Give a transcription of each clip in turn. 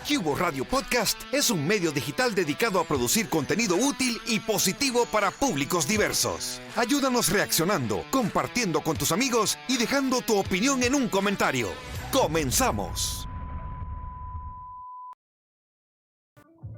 Cubo Radio Podcast es un medio digital dedicado a producir contenido útil y positivo para públicos diversos. Ayúdanos reaccionando, compartiendo con tus amigos y dejando tu opinión en un comentario. ¡Comenzamos!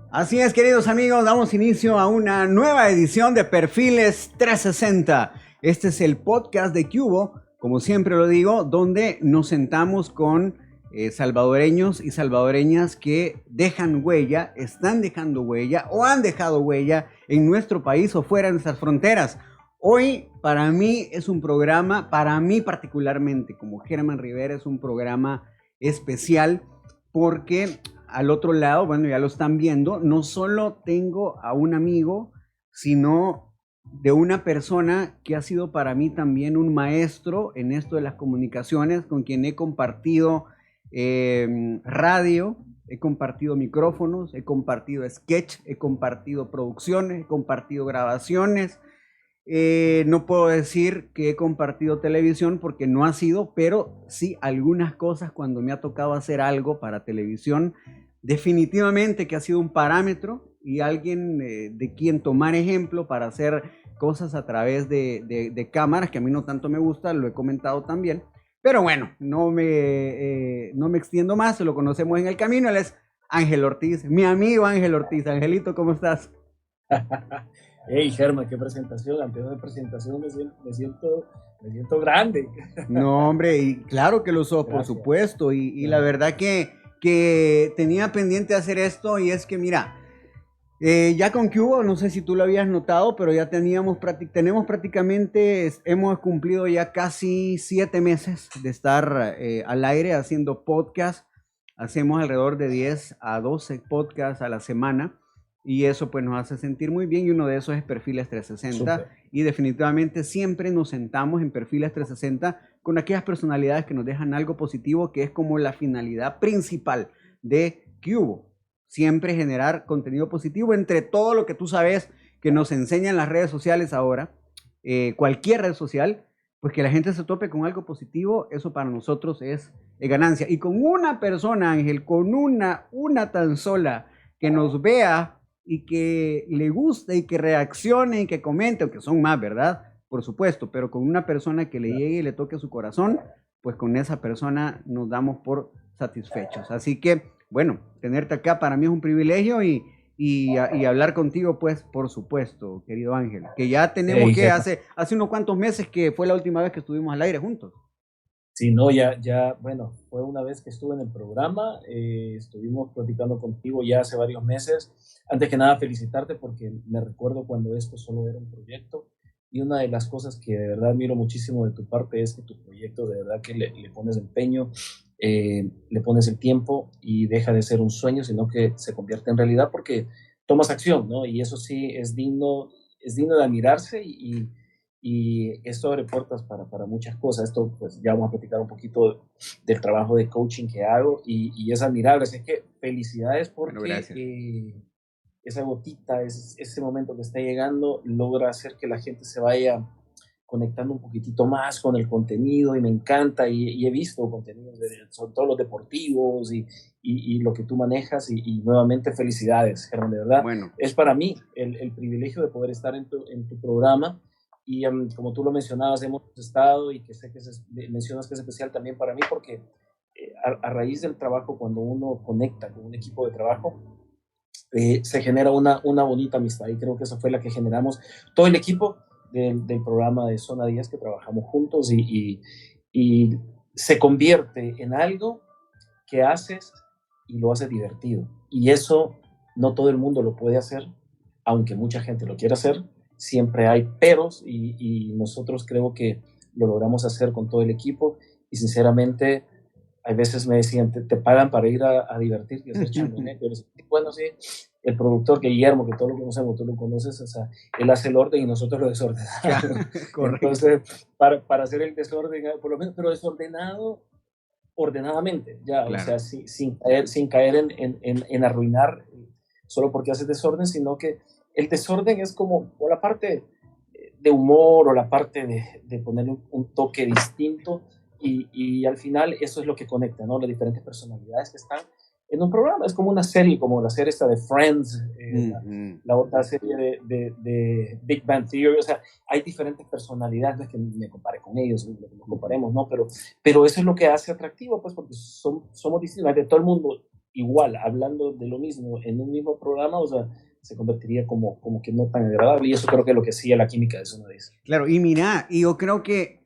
Así es, queridos amigos, damos inicio a una nueva edición de Perfiles 360. Este es el podcast de Cubo, como siempre lo digo, donde nos sentamos con salvadoreños y salvadoreñas que dejan huella, están dejando huella o han dejado huella en nuestro país o fuera de nuestras fronteras. Hoy para mí es un programa, para mí particularmente como Germán Rivera, es un programa especial porque al otro lado, bueno, ya lo están viendo, no solo tengo a un amigo, sino de una persona que ha sido para mí también un maestro en esto de las comunicaciones, con quien he compartido radio, he compartido micrófonos, he compartido sketch, he compartido producciones, he compartido grabaciones. No puedo decir que he compartido televisión porque no ha sido, pero sí algunas cosas cuando me ha tocado hacer algo para televisión, definitivamente que ha sido un parámetro y alguien de quien tomar ejemplo para hacer cosas a través de cámaras, que a mí no tanto me gusta, lo he comentado también. Pero bueno, no me extiendo más, se lo conocemos en el camino, él es Ángel Ortiz, mi amigo Ángel Ortiz. Angelito, ¿cómo estás? Hey, Germán, qué presentación. Antes de presentación me siento grande. No, hombre, y claro que lo sos, por supuesto. Y la verdad que tenía pendiente hacer esto, y es que mira, ya con Cubo, no sé si tú lo habías notado, pero ya tenemos prácticamente, hemos cumplido ya casi 7 meses de estar al aire haciendo podcast. Hacemos alrededor de 10 a 12 podcasts a la semana. Y eso pues nos hace sentir muy bien, y uno de esos es Perfiles 360. Super. Y definitivamente siempre nos sentamos en Perfiles 360 con aquellas personalidades que nos dejan algo positivo, que es como la finalidad principal de Cubo. Siempre generar contenido positivo entre todo lo que tú sabes que nos enseñan las redes sociales ahora, cualquier red social, pues que la gente se tope con algo positivo, eso para nosotros es ganancia. Y con una persona, Ángel, con una tan sola que nos vea y que le guste y que reaccione y que comente, aunque son más, ¿verdad? Por supuesto, pero con una persona que le llegue y le toque su corazón, pues con esa persona nos damos por satisfechos. Así que, bueno, tenerte acá para mí es un privilegio y hablar contigo, pues, por supuesto, querido Ángel, que ya tenemos hace unos cuantos meses que fue la última vez que estuvimos al aire juntos. Sí, no, bueno, fue una vez que estuve en el programa, estuvimos platicando contigo ya hace varios meses. Antes que nada, felicitarte porque me recuerdo cuando esto solo era un proyecto, y una de las cosas que de verdad admiro muchísimo de tu parte es que tu proyecto de verdad que le pones empeño, le pones el tiempo y deja de ser un sueño, sino que se convierte en realidad porque tomas acción, ¿no? Y eso sí es digno de admirarse y esto abre puertas para muchas cosas. Esto pues ya vamos a platicar un poquito del trabajo de coaching que hago y es admirable. Así que felicidades porque esa gotita, ese momento que está llegando logra hacer que la gente se vaya conectando un poquitito más con el contenido, y me encanta, y he visto contenidos sobre todo los deportivos y lo que tú manejas, y nuevamente felicidades, Germán, de verdad. Bueno. Es para mí el privilegio de poder estar en tu programa. Y como tú lo mencionabas, hemos estado, y que sé que mencionas que es especial también para mí, porque a raíz del trabajo, cuando uno conecta con un equipo de trabajo, se genera una bonita amistad, y creo que esa fue la que generamos todo el equipo del programa de Zona 10, que trabajamos juntos, y se convierte en algo que haces y lo haces divertido. Y eso no todo el mundo lo puede hacer, aunque mucha gente lo quiera hacer. Siempre hay peros, y nosotros creo que lo logramos hacer con todo el equipo, y sinceramente a veces me decían, te pagan para ir a divertirte y hacer changoneco. Bueno, sí, el productor Guillermo, que todos lo conocemos, tú lo conoces, o sea, él hace el orden y nosotros lo desordenamos. Entonces, para hacer el desorden, por lo menos, pero desordenado, ordenadamente, ya, claro. O sea, sin caer en arruinar solo porque haces desorden, sino que el desorden es como o la parte de humor, o la parte de ponerle un toque distinto, y al final eso es lo que conecta, ¿no? Las diferentes personalidades que están, en un programa. Es como una serie, como la serie esta de Friends, la otra serie de Big Bang Theory. O sea, hay diferentes personalidades, no es que me compare con ellos, no nos comparemos, ¿no? Pero eso es lo que hace atractivo, pues, porque somos distintos, de todo el mundo igual, hablando de lo mismo en un mismo programa, o sea, se convertiría como que no tan agradable, y eso creo que es lo que sigue la química de Zona 10. Claro, y mira, y yo creo que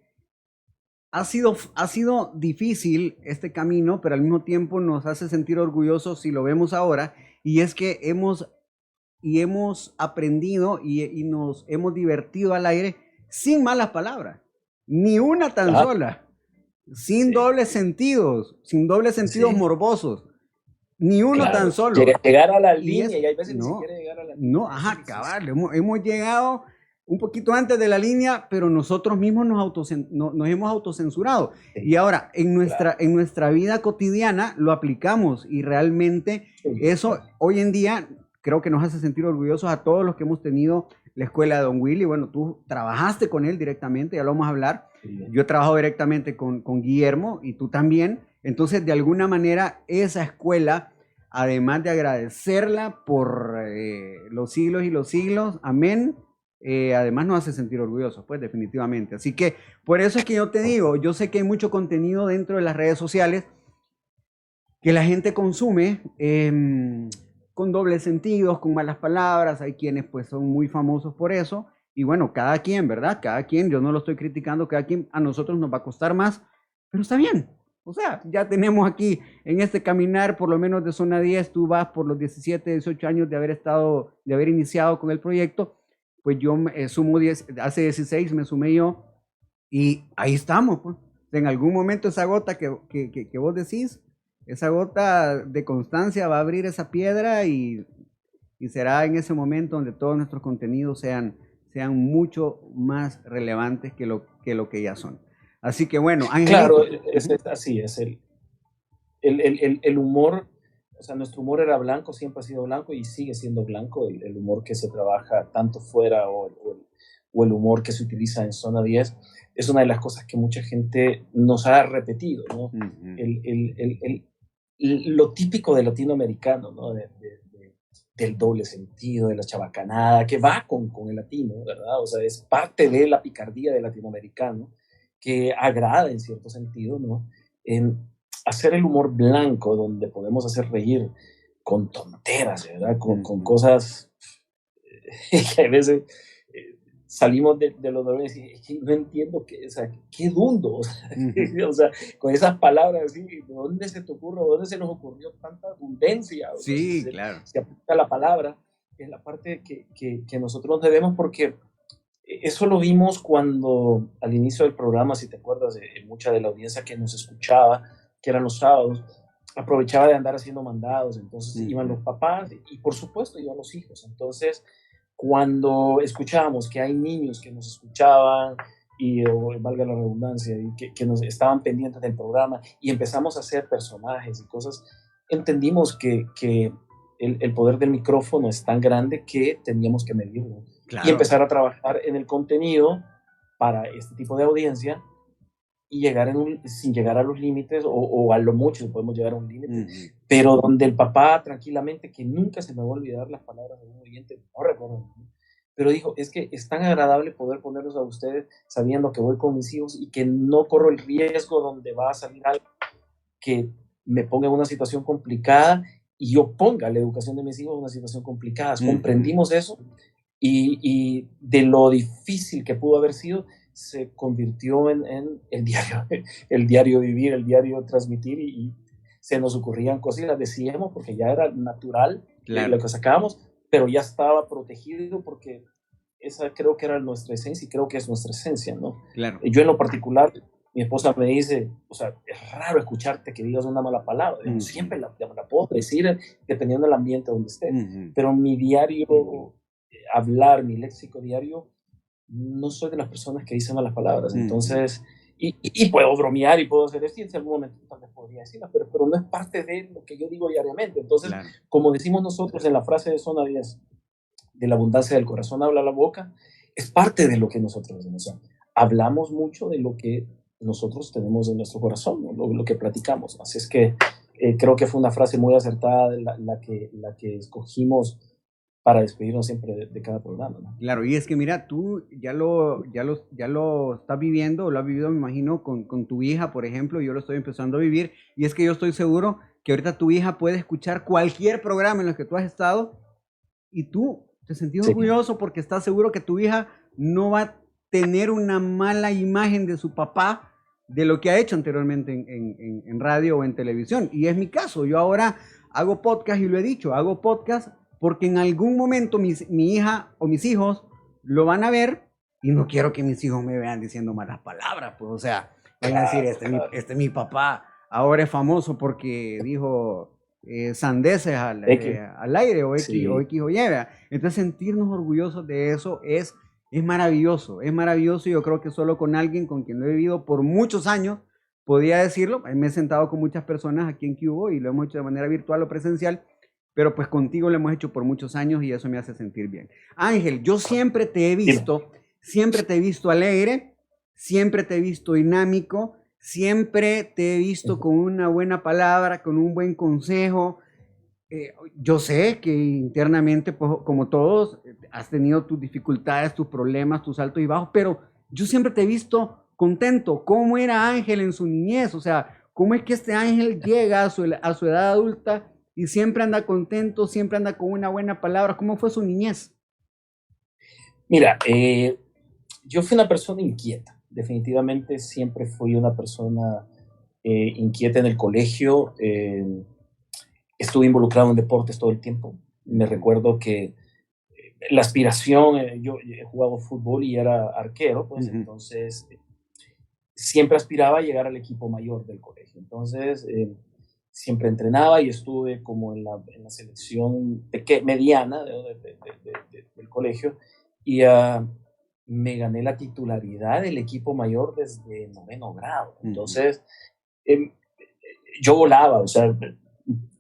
ha sido difícil este camino, pero al mismo tiempo nos hace sentir orgullosos si lo vemos ahora, y es que hemos aprendido y nos hemos divertido al aire sin malas palabras, ni una tan sola, sin dobles sentidos, morbosos, ni uno tan solo. Llegar a la línea, y hay veces ni siquiera llegar a la línea. No, ajá, cabal, hemos llegado un poquito antes de la línea, pero nosotros mismos nos hemos autocensurado. Sí. Y ahora, en nuestra vida cotidiana lo aplicamos, y realmente eso hoy en día creo que nos hace sentir orgullosos a todos los que hemos tenido la escuela de Don Willy. Bueno, tú trabajaste con él directamente, ya lo vamos a hablar. Sí. Yo he trabajado directamente con Guillermo, y tú también. Entonces, de alguna manera, esa escuela, además de agradecerla por los siglos y los siglos, amén, además nos hace sentir orgullosos, pues, definitivamente. Así que por eso es que yo te digo, yo sé que hay mucho contenido dentro de las redes sociales que la gente consume con dobles sentidos, con malas palabras. Hay quienes pues son muy famosos por eso, y bueno, cada quien, ¿verdad? Cada quien, yo no lo estoy criticando, cada quien, a nosotros nos va a costar más, pero está bien. O sea, ya tenemos aquí en este caminar, por lo menos de Zona 10, tú vas por los 17, 18 años de haber iniciado con el proyecto. Pues yo sumo 10, hace 16 me sumé yo, y ahí estamos, pues. En algún momento esa gota que vos decís, esa gota de constancia va a abrir esa piedra, y será en ese momento donde todos nuestros contenidos sean mucho más relevantes que lo que ya son. Así que bueno, Ángel. Claro, así es. El humor, o sea, nuestro humor era blanco, siempre ha sido blanco y sigue siendo blanco. El humor que se trabaja tanto fuera o el humor que se utiliza en Zona 10 es una de las cosas que mucha gente nos ha repetido, ¿no? Lo típico de latinoamericano, ¿no? Del doble sentido, de la chabacanada, que va con el latino, ¿verdad? O sea, es parte de la picardía del latinoamericano, que agrada en cierto sentido, ¿no? En hacer el humor blanco, donde podemos hacer reír con tonteras, ¿verdad? Con cosas que a veces salimos de los dolores y no entiendo qué dundo, o sea, con esas palabras así, ¿de dónde se te ocurre, de dónde se nos ocurrió tanta abundancia? O sea, sí, claro. Se aplica la palabra, es la parte que nosotros debemos, porque eso lo vimos cuando al inicio del programa, si te acuerdas, mucha de la audiencia que nos escuchaba, que eran los sábados, aprovechaba de andar haciendo mandados. Entonces iban los papás y por supuesto iban los hijos. Entonces, cuando escuchábamos que hay niños que nos escuchaban, valga la redundancia, y que nos estaban pendientes del programa, y empezamos a hacer personajes y cosas, entendimos que el poder del micrófono es tan grande que teníamos que medirlo. Claro. Y empezar a trabajar en el contenido para este tipo de audiencia, y llegar sin llegar a los límites, o a lo mucho podemos llegar a un límite, pero donde el papá tranquilamente, que nunca se me va a olvidar las palabras de un oyente, no recuerdo, pero dijo, es que es tan agradable poder ponerlos a ustedes sabiendo que voy con mis hijos y que no corro el riesgo donde va a salir algo que me ponga en una situación complicada y yo ponga la educación de mis hijos en una situación complicada. Comprendimos eso, y de lo difícil que pudo haber sido, se convirtió en el diario vivir, el diario transmitir, y se nos ocurrían cosas y las decíamos porque ya era natural, claro, lo que sacábamos, pero ya estaba protegido porque esa creo que era nuestra esencia, y creo que es nuestra esencia, ¿no? Claro. Yo en lo particular, mi esposa me dice, o sea, es raro escucharte que digas una mala palabra. Siempre la puedo decir dependiendo del ambiente donde esté, pero mi diario hablar, mi léxico diario, no soy de las personas que dicen malas palabras. Entonces, y puedo bromear y puedo hacer esto, y en algún momento tal vez podría decirlas, pero no es parte de lo que yo digo diariamente. Entonces, claro, como decimos nosotros en la frase de Zona 10, de la abundancia del corazón habla la boca, es parte de lo que nosotros decimos. O sea, hablamos mucho de lo que nosotros tenemos en nuestro corazón, ¿no? lo que platicamos. Así es que creo que fue una frase muy acertada la que escogimos para despedirnos siempre de cada programa, ¿no? Claro, y es que mira, tú ya lo estás viviendo, lo has vivido, me imagino, con tu hija, por ejemplo, yo lo estoy empezando a vivir, y es que yo estoy seguro que ahorita tu hija puede escuchar cualquier programa en el que tú has estado, y tú te sentís orgulloso porque estás seguro que tu hija no va a tener una mala imagen de su papá, de lo que ha hecho anteriormente en radio o en televisión. Y es mi caso, yo ahora hago podcast y lo he dicho, hago podcast porque en algún momento mi hija o mis hijos lo van a ver y no quiero que mis hijos me vean diciendo malas palabras, pues, o sea, van a decir, este es mi papá, ahora es famoso porque dijo sandeces al aire o X o Y. Entonces sentirnos orgullosos de eso es maravilloso, y yo creo que solo con alguien con quien lo he vivido por muchos años podía decirlo. Me he sentado con muchas personas aquí en Cubo y lo hemos hecho de manera virtual o presencial, pero pues contigo lo hemos hecho por muchos años y eso me hace sentir bien. Ángel, yo siempre te he visto alegre, siempre te he visto dinámico, siempre te he visto con una buena palabra, con un buen consejo. Yo sé que internamente, pues, como todos, has tenido tus dificultades, tus problemas, tus altos y bajos, pero yo siempre te he visto contento. ¿Cómo era Ángel en su niñez? O sea, ¿cómo es que este Ángel llega a su edad adulta y siempre anda contento, siempre anda con una buena palabra? ¿Cómo fue su niñez? Mira, yo fui una persona inquieta. Definitivamente siempre fui una persona inquieta en el colegio. Estuve involucrado en deportes todo el tiempo. Me recuerdo que la aspiración, yo he jugado fútbol y era arquero, pues entonces siempre aspiraba a llegar al equipo mayor del colegio. Entonces siempre entrenaba y estuve como en la selección mediana del colegio y me gané la titularidad del equipo mayor desde 9º grado. Entonces yo volaba, o sea,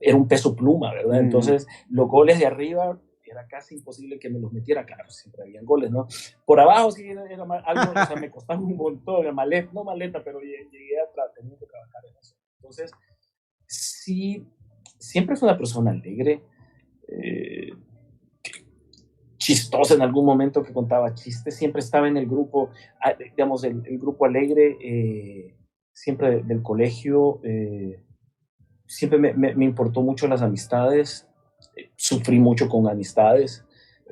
era un peso pluma, ¿verdad? Entonces, los goles de arriba era casi imposible que me los metiera. Claro, siempre habían goles, ¿no? Por abajo sí era algo, o sea, me costaba un montón, no maleta, pero llegué a tener que trabajar en eso. Entonces, sí, siempre fue una persona alegre, chistosa en algún momento, que contaba chistes, siempre estaba en el grupo, digamos, el grupo alegre, siempre del colegio. Siempre me importó mucho las amistades, sufrí mucho con amistades,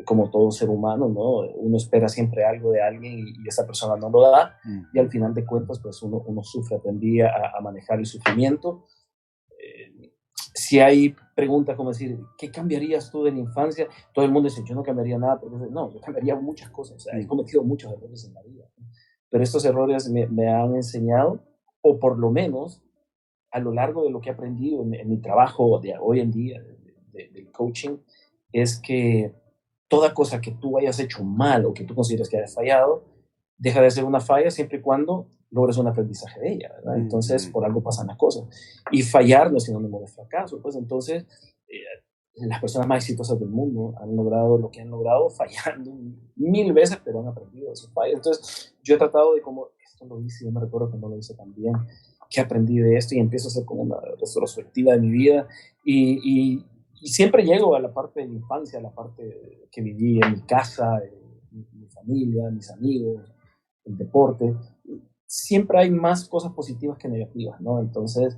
como todo ser humano, ¿no? Uno espera siempre algo de alguien y esa persona no lo da, y al final de cuentas, pues uno sufre. Aprendí a manejar el sufrimiento. Si hay preguntas como decir, ¿qué cambiarías tú de la infancia? Todo el mundo dice, yo no cambiaría nada, porque no, yo cambiaría muchas cosas. O sea, he cometido muchos errores en la vida, ¿no? Pero estos errores me han enseñado, o por lo menos, a lo largo de lo que he aprendido en mi trabajo de hoy en día, del coaching, es que toda cosa que tú hayas hecho mal o que tú consideres que hayas fallado, deja de ser una falla siempre y cuando logres un aprendizaje de ella, ¿verdad? Entonces, por algo pasan las cosas. Y fallar no es sinónimo de fracaso. Pues entonces, las personas más exitosas del mundo han logrado lo que han logrado fallando 1000 veces, pero han aprendido de sus fallas. Entonces, yo he tratado de como, esto lo hice, yo me recuerdo que no lo hice tan bien, que aprendí de esto, y empiezo a hacer como una retrospectiva de mi vida y siempre llego a la parte de mi infancia, a la parte que viví en mi casa, mi familia, mis amigos, el deporte. Siempre hay más cosas positivas que negativas, ¿no? Entonces,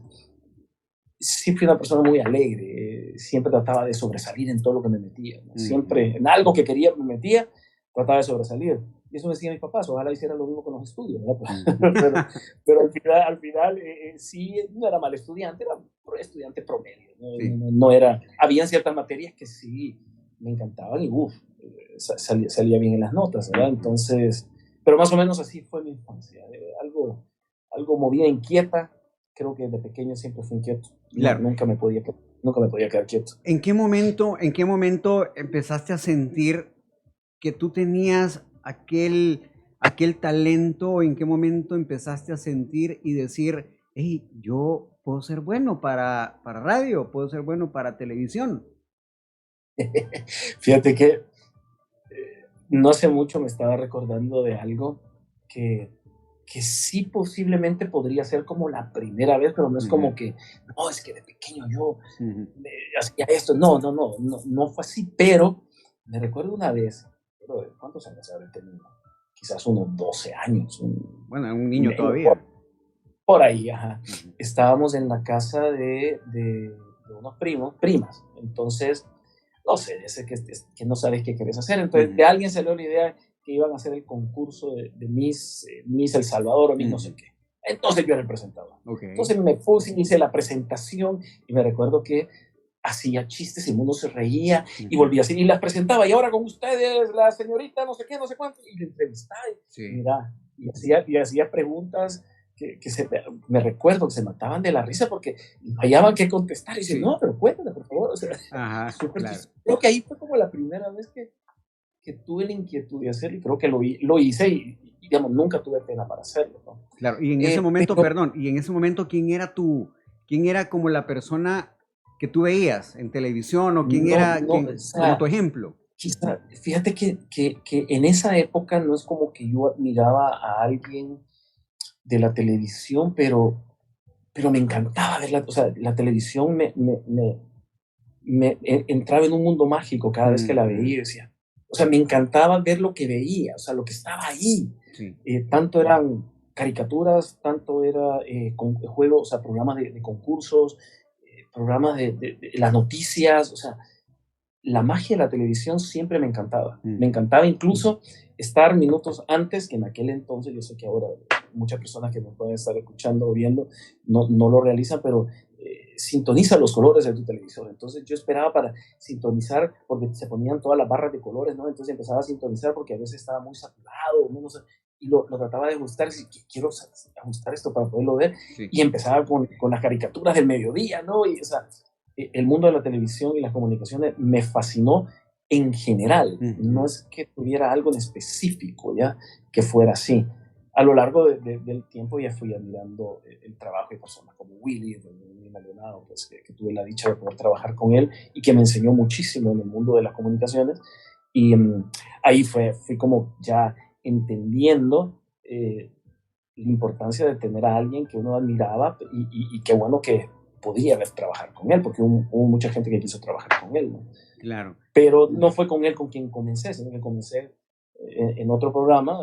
sí fui una persona muy alegre, siempre trataba de sobresalir en todo lo que me metía, ¿no? Siempre en algo que quería me metía, trataba de sobresalir. Y eso decían mis papás, ojalá hicieran lo mismo con los estudios, ¿no? pero al final sí, no era mal estudiante, era estudiante promedio, ¿no? No era, habían ciertas materias que sí me encantaban y salía bien en las notas, ¿verdad? Entonces, pero más o menos así fue mi infancia, algo movida, inquieta. Creo que de pequeño siempre fui inquieto. Claro. Nunca me podía quedar quieto. ¿En qué momento empezaste a sentir que tú tenías aquel talento? ¿En qué momento empezaste a sentir y decir, hey, yo puedo ser bueno para radio, puedo ser bueno para televisión? Fíjate que no hace mucho me estaba recordando de algo que que sí posiblemente podría ser como la primera vez, pero no es como que, no, es que de pequeño yo hacía esto. No fue así, pero me recuerdo una vez, ¿cuántos años habré tenido? Quizás unos 12 años. Bueno, un niño todavía. Por ahí, ajá. Estábamos en la casa de unos primas. Entonces, no sé, ese que no sabes qué querés hacer. Entonces, de alguien salió la idea que iban a hacer el concurso de Miss El Salvador o Miss no sé qué. Entonces yo era el presentador. Entonces me puse, hice la presentación y me recuerdo que hacía chistes y el mundo se reía y volvía así y las presentaba. Y ahora con ustedes, la señorita no sé qué, no sé cuánto. Y le entrevistaba. Mira, y hacía preguntas que me recuerdo que se mataban de la risa porque hallaban que contestar. Y dice, no, pero cuéntame, por favor. O sea, claro. Creo que ahí fue como la primera vez que tuve la inquietud de hacerlo y creo que lo hice y digamos, nunca tuve pena para hacerlo, ¿no? Claro, y en ese momento, ¿quién era como la persona que tú veías en televisión o quién era como tu ejemplo? Quizá, fíjate que en esa época no es como que yo admiraba a alguien de la televisión, pero me encantaba verla, o sea, la televisión me entraba en un mundo mágico cada vez que la veía, decía, o sea, me encantaba ver lo que veía, o sea, lo que estaba ahí. Tanto eran caricaturas, tanto era juegos, o sea, programas de concursos, programas de las noticias, o sea, la magia de la televisión siempre me encantaba. Me encantaba incluso estar minutos antes, que en aquel entonces, yo sé que ahora muchas personas que nos pueden estar escuchando o viendo no lo realizan, pero sintoniza los colores de tu televisor. Entonces yo esperaba para sintonizar, porque se ponían todas las barras de colores, ¿no? Entonces empezaba a sintonizar porque a veces estaba muy saturado, no sé, y lo trataba de ajustar, y quiero ajustar esto para poderlo ver, y empezaba con las caricaturas del mediodía, ¿no? Y, o sea, el mundo de la televisión y las comunicaciones me fascinó en general, no es que tuviera algo en específico, ya, que fuera así. A lo largo del tiempo ya fui admirando el trabajo de personas como Willy Maldonado, pues, que tuve la dicha de poder trabajar con él y que me enseñó muchísimo en el mundo de las comunicaciones. Y ahí fui como ya entendiendo la importancia de tener a alguien que uno admiraba y qué bueno que podía haber trabajar con él, porque hubo mucha gente que quiso trabajar con él, ¿no? Claro. Pero no fue con él con quien comencé, sino que comencé en otro programa.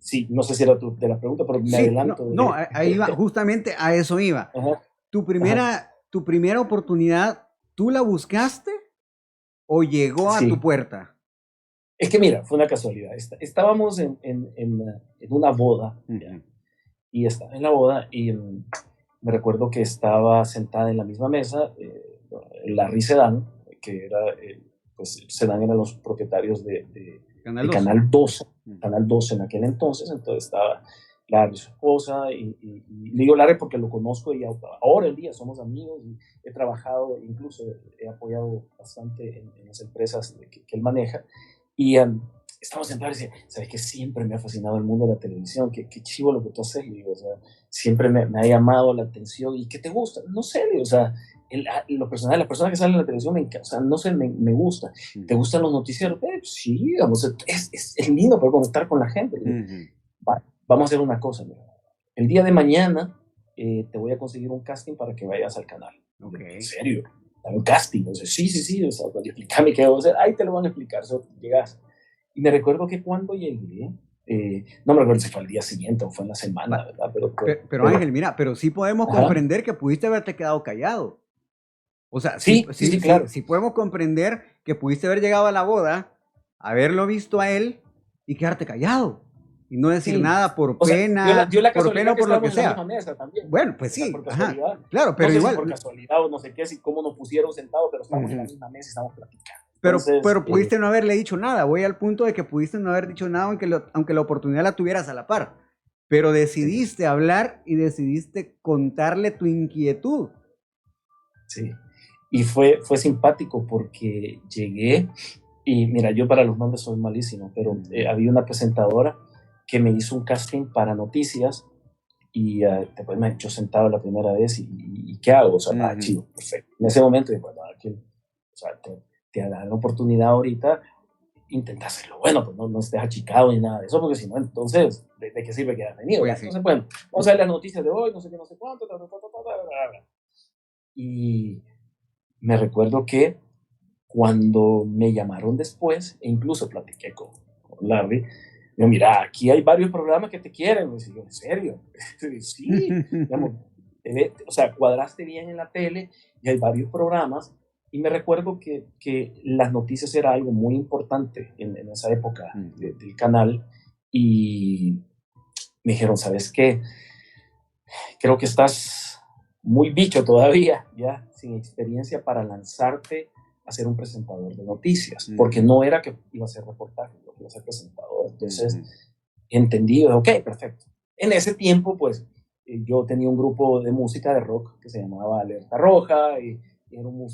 Sí, no sé si era de la pregunta, pero me adelanto. No, ahí iba, justamente a eso iba. Tu primera oportunidad, ¿tú la buscaste o llegó a tu puerta? Es que mira, fue una casualidad. Estábamos en una boda, y estaba en la boda y me recuerdo que estaba sentada en la misma mesa Larry Sedán, que era, pues Sedán eran los propietarios de Canal 12, Canal 12 en aquel entonces estaba Larry, su esposa, y le digo Larry porque lo conozco y ahora en día somos amigos y he trabajado, incluso he apoyado bastante en las empresas que él maneja, y estamos sentados y dice, ¿sabes qué? Siempre me ha fascinado el mundo de la televisión, qué chivo lo que tú haces, digo, o sea, siempre me ha llamado la atención, ¿y qué te gusta? No sé, digo, o sea, lo personal, las personas que salen en la televisión, o sea, no sé, me gusta. ¿Te gustan los noticieros? Sí, digamos, es lindo poder conectar con la gente. Vamos a hacer una cosa, mira. El día de mañana te voy a conseguir un casting para que vayas al canal. ¿En serio? Un casting. O sea, sí, o sea, explícame qué debo hacer. Ahí te lo van a explicar, llegas. Y me recuerdo que cuando llegué, no me recuerdo si fue al día siguiente o fue en la semana, ¿verdad? Pero Ángel, mira, pero sí podemos comprender que pudiste haberte quedado callado. O sea, sí, claro. Sí podemos comprender que pudiste haber llegado a la boda, haberlo visto a él y quedarte callado. Y no decir nada por pena, por pena o por lo que sea. Bueno, pues sí, por casualidad. Claro, pero no sé igual. Si por casualidad o no sé qué, si cómo nos pusieron sentados, pero estamos en la misma mesa y estamos platicando. Pero pudiste no haberle dicho nada. Voy al punto de que pudiste no haber dicho nada aunque la oportunidad la tuvieras a la par. Pero decidiste hablar y decidiste contarle tu inquietud. Sí. Y fue simpático porque llegué y mira, yo para los nombres soy malísimo, pero había una presentadora que me hizo un casting para noticias y después me echó sentado la primera vez y ¿qué hago? O sea, chido, perfecto. En ese momento dije, bueno, o sea, te dan la oportunidad ahorita, intentárselo. Bueno, pues no estés achicado ni nada de eso, porque si no, entonces, ¿de qué sirve que hayas venido? Pues sí. Entonces, bueno, vamos a ver las noticias de hoy, no sé qué, no sé cuánto, y me recuerdo que cuando me llamaron después, e incluso platiqué con Larry, me dijo, mira, aquí hay varios programas que te quieren. Me decía, ¿en serio? Sí, digamos, o sea, cuadraste bien en la tele y hay varios programas. Y me recuerdo que las noticias era algo muy importante en esa época del canal. Y me dijeron, ¿sabes qué? Creo que estás muy bicho todavía, ya, sin experiencia para lanzarte a ser un presentador de noticias, porque no era que iba a ser reportaje, iba a ser presentador. Entonces, entendido, ok, perfecto. En ese tiempo, pues, yo tenía un grupo de música de rock que se llamaba Alerta Roja, y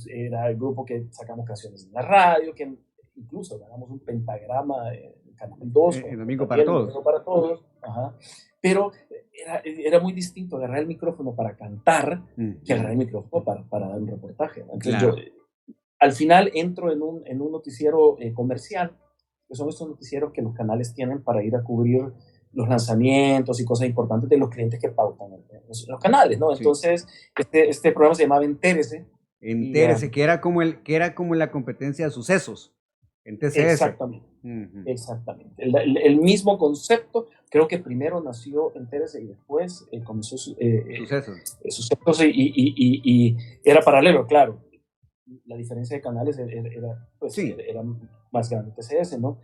era el grupo que sacamos canciones en la radio, que incluso ganamos un pentagrama en Canal 2, el domingo para todos. Domingo para todos. Ajá. Pero era muy distinto agarrar el micrófono para cantar que agarrar el micrófono para dar un reportaje. Entonces claro. yo, al final entro en un noticiero comercial, que son estos noticieros que los canales tienen para ir a cubrir los lanzamientos y cosas importantes de los clientes que pautan en los canales, ¿no? Entonces, este programa se llamaba Entérese. Entérese, que era como la competencia de sucesos en TCS. Exactamente. Exactamente. El mismo concepto, creo que primero nació Entérese y después comenzó Sucesos y era paralelo, claro. La diferencia de canales era más grande TCS, ¿no?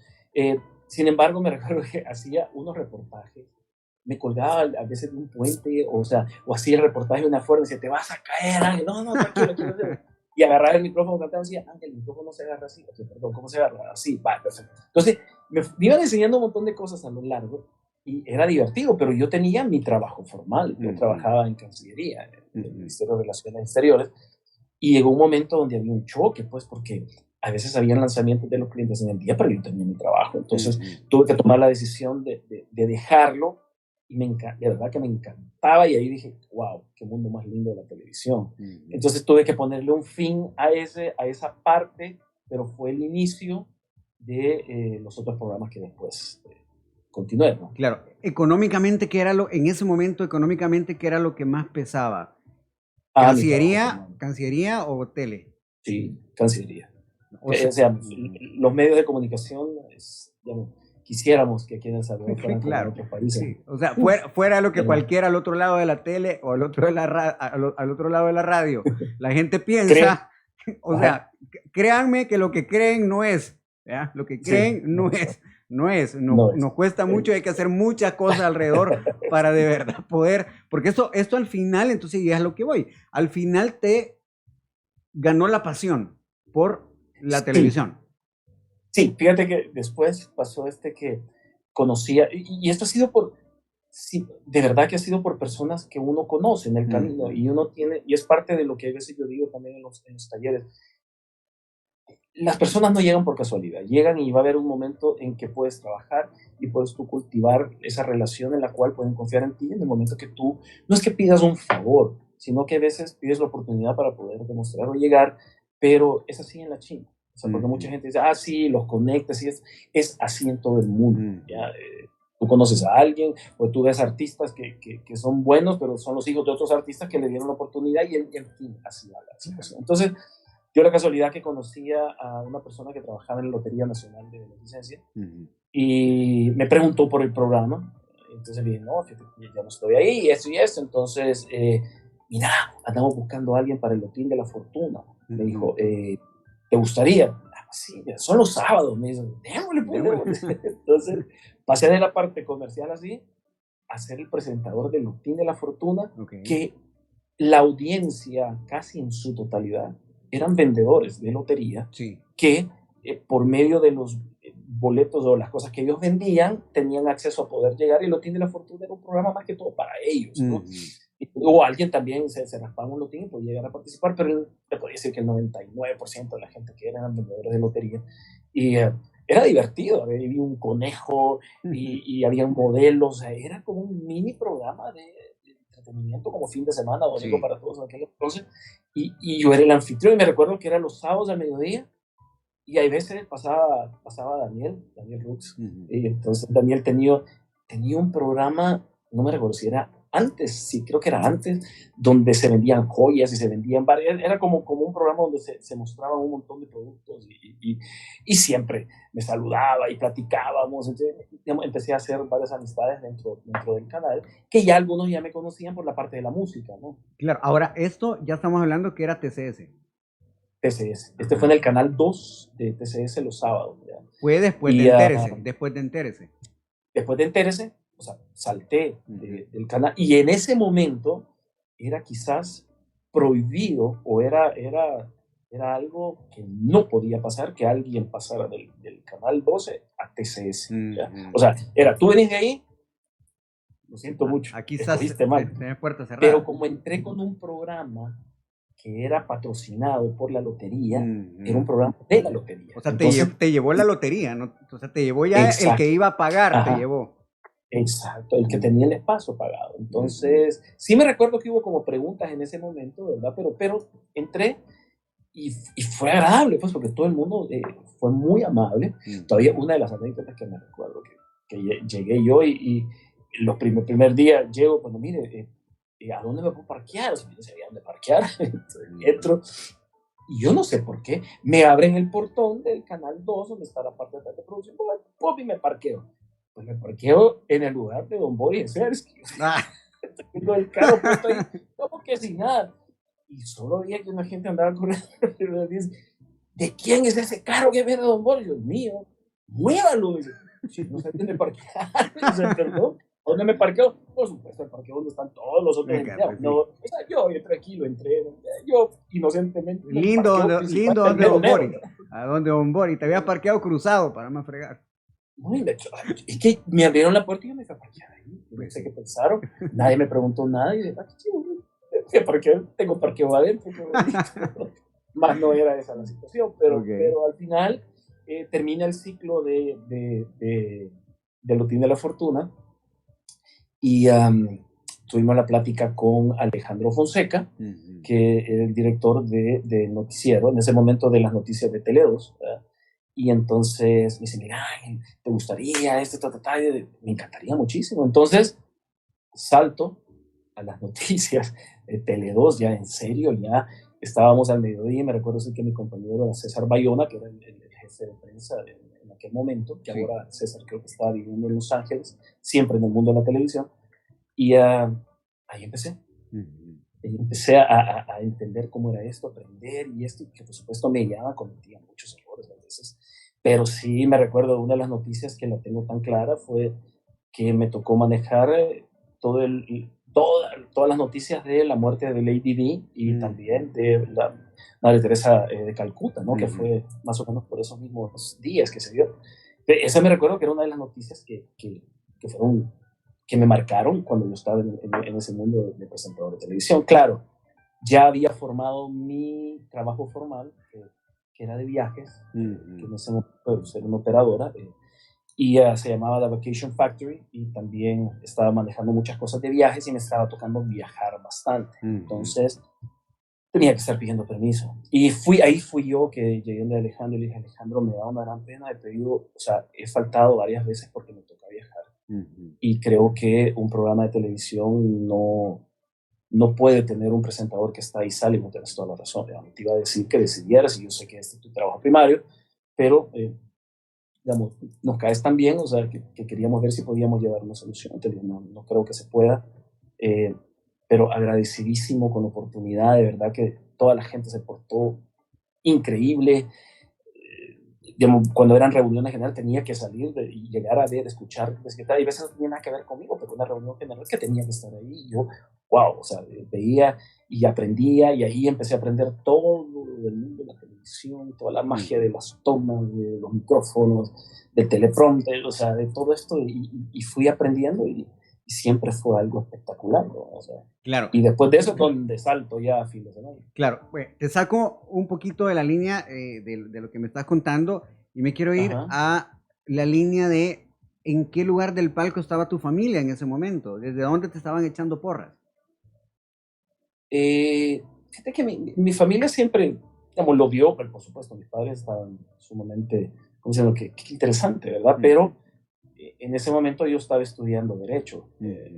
Sin embargo, me recuerdo que hacía unos reportajes, me colgaba a veces de un puente, o hacía el reportaje de una forma y decía, te vas a caer, Ángel, no, tranquilo, quiero hacer. Y agarraba el micrófono, cantaba y decía, Ángel, el micrófono se agarra así, perdón, ¿cómo se agarra? Así, va, perfecto. Entonces, me iban enseñando un montón de cosas a lo largo, y era divertido, pero yo tenía mi trabajo formal, yo trabajaba en Cancillería, en el Ministerio de Relaciones Exteriores, y llegó un momento donde había un choque, pues, porque a veces habían lanzamientos de los clientes en el día, pero yo tenía mi trabajo. Entonces, tuve que tomar la decisión de dejarlo, y de verdad que me encantaba, y ahí dije, wow, qué mundo más lindo de la televisión. Entonces, tuve que ponerle un fin a esa parte, pero fue el inicio de los otros programas que después continué, ¿no? Claro, económicamente, en ese momento, económicamente, ¿qué era lo que más pesaba? ¿Cancillería o tele? Sí, Cancillería. O sea, los medios de comunicación, quisiéramos que aquí en El Salvador fueran como en otros países. Sí. O sea, fuera lo que cualquiera al otro lado de la tele o al otro lado de la radio, la gente piensa, créanme que lo que creen no es, ¿ya? Lo que creen nos cuesta mucho, hay que hacer muchas cosas alrededor para de verdad poder, porque esto al final, entonces ya es lo que voy, al final te ganó la pasión por la televisión. Sí, fíjate que después pasó que conocía, y esto ha sido de verdad que ha sido por personas que uno conoce en el camino, y uno tiene, y es parte de lo que a veces yo digo también en los talleres. Las personas no llegan por casualidad, llegan y va a haber un momento en que puedes trabajar y puedes tú cultivar esa relación en la cual pueden confiar en ti en el momento que tú, no es que pidas un favor, sino que a veces pides la oportunidad para poder demostrar o llegar, pero es así en la China. O sea, porque mucha gente dice, sí, los conectas, y es así en todo el mundo. ¿Ya? Tú conoces a alguien, o tú ves artistas que son buenos, pero son los hijos de otros artistas que le dieron la oportunidad, y en fin, así va la situación. Entonces, yo la casualidad que conocía a una persona que trabajaba en la Lotería Nacional de Beneficencia, y me preguntó por el programa. Entonces le dije, no, ya no estoy ahí, y esto. Entonces, mira, andamos buscando a alguien para el Lotín de la Fortuna. Me dijo, ¿te gustaría? Sí, son los sábados. Me dice, démosle. Entonces, pasé de la parte comercial así a ser el presentador del Lotín de la Fortuna, que la audiencia, casi en su totalidad, eran vendedores de lotería que por medio de los boletos o las cosas que ellos vendían tenían acceso a poder llegar, y el Lotín de la Fortuna era un programa más que todo para ellos, ¿no? O alguien también se raspaba un lotín y podía llegar a participar, pero te podría decir que el 99% de la gente que eran vendedores de lotería, y era divertido, había un conejo y había modelos, o sea, era como un mini programa de entretenimiento, como fin de semana, domingo para todos en aquel entonces, y yo era el anfitrión, y me recuerdo que era los sábados al mediodía, y hay veces pasaba Daniel Rux, y entonces Daniel tenía un programa, no me recuerdo si era antes, sí, creo que era antes, donde se vendían joyas y se vendían varias, era como un programa donde se mostraban un montón de productos y siempre me saludaba y platicábamos. Entonces, empecé a hacer varias amistades dentro del canal, que ya algunos ya me conocían por la parte de la música, ¿no? Claro, ahora esto ya estamos hablando que era TCS. TCS. Este fue en el canal 2 de TCS los sábados. ¿Ya? Fue después de Entérese, después de Entérese. Después de Entérese, o sea, salté del canal y en ese momento era quizás prohibido o era algo que no podía pasar, que alguien pasara del canal 12 a TCS. O sea, tú venís de ahí, lo siento mucho, aquí estás, mal. Tenés puertas cerradas. Pero como entré con un programa que era patrocinado por la lotería, era un programa de la lotería. O sea, entonces, te llevó la lotería, ¿no? O sea, te llevó ya el que iba a pagar, te llevó. Exacto, el que tenía el espacio pagado. Entonces, sí me recuerdo que hubo como preguntas en ese momento, ¿verdad? Pero entré y fue agradable, pues, porque todo el mundo fue muy amable. Todavía una de las anécdotas que me recuerdo, que llegué yo y los primer día llego, pues, mire, ¿a dónde me puedo parquear? O sea, yo sabía dónde parquear. Entonces, entro y yo no sé por qué, me abren el portón del canal 2, donde está la parte de producción, y me parqueo. Pues me parqueo en el lugar de Don Boris Ezersky. Tengo el carro puesto ahí, como que sin nada. Y solo veía que una gente andaba corriendo y me dice, ¿de quién es ese carro que viene de Don Boris? Dios mío, muévalo. Dice, si no sé dónde parquear. Dice, perdón, ¿dónde me parqueo? Por supuesto, el parqueo donde están todos los otros empleados. No, o sea, yo tranquilo entré, yo inocentemente. Lindo donde Don Boris. A donde Don Boris, te habías parqueado cruzado para más fregar. No, es que me abrieron la puerta y yo me fui a parquear ahí. No sé qué pensaron. Nadie me preguntó nada. Y dije, tengo parqueo adentro. Más no era esa la situación. Pero al final termina el ciclo de Lotín de la Fortuna. Y tuvimos la plática con Alejandro Fonseca, que era el director de noticiero, en ese momento de las noticias de Tele2. Y entonces me dice, mira, ¿te gustaría me encantaría muchísimo. Entonces salto a las noticias de Tele2, ya en serio, ya estábamos al mediodía. Me recuerdo que mi compañero era César Bayona, que era el jefe de prensa en aquel momento, que ahora César creo que estaba viviendo en Los Ángeles, siempre en el mundo de la televisión. Y ahí empecé. Empecé a entender cómo era esto, aprender y esto, que por supuesto me guiaba, cometía muchos errores a veces, pero sí me recuerdo una de las noticias que la tengo tan clara fue que me tocó manejar todas las noticias de la muerte de Lady Di y también de la Madre Teresa de Calcuta, ¿no? Que fue más o menos por esos mismos días que se dio. Esa me recuerdo que era una de las noticias que me marcaron cuando yo estaba en ese mundo de presentador de televisión. Claro, ya había formado mi trabajo formal, que era de viajes, que no sé, ser una operadora, y se llamaba The Vacation Factory, y también estaba manejando muchas cosas de viajes y me estaba tocando viajar bastante. Entonces, tenía que estar pidiendo permiso. Y ahí fui yo que llegué donde Alejandro y le dije, Alejandro, me da una gran pena, he pedido, o sea, he faltado varias veces porque me toca viajar. Y creo que un programa de televisión no puede tener un presentador que está ahí, sale, y no tienes toda la razón. Te iba a decir que decidieras, y yo sé que este es tu trabajo primario, pero, digamos, nos caes tan bien, o sea, que queríamos ver si podíamos llevar una solución. Entonces, no creo que se pueda, pero agradecidísimo con la oportunidad, de verdad que toda la gente se portó increíble. Digamos, cuando eran reuniones generales tenía que salir y llegar a ver, escuchar, y a veces no tenía nada que ver conmigo, pero una reunión general que tenía que estar ahí, y yo, wow, o sea, veía y aprendía, y ahí empecé a aprender todo del mundo de la televisión, toda la magia de las tomas, de los micrófonos, del teleprompter, o sea, de todo esto, y fui aprendiendo, y siempre fue algo espectacular, ¿no? O sea, claro. Y después de eso, donde salto ya a fin de semana. Claro, pues, te saco un poquito de la línea de lo que me estás contando y me quiero ir a la línea de en qué lugar del palco estaba tu familia en ese momento, desde dónde te estaban echando porras. Fíjate que mi familia siempre, digamos, lo vio, pero por supuesto, mis padres estaban sumamente, como diciendo, qué interesante, ¿verdad? Pero en ese momento yo estaba estudiando Derecho,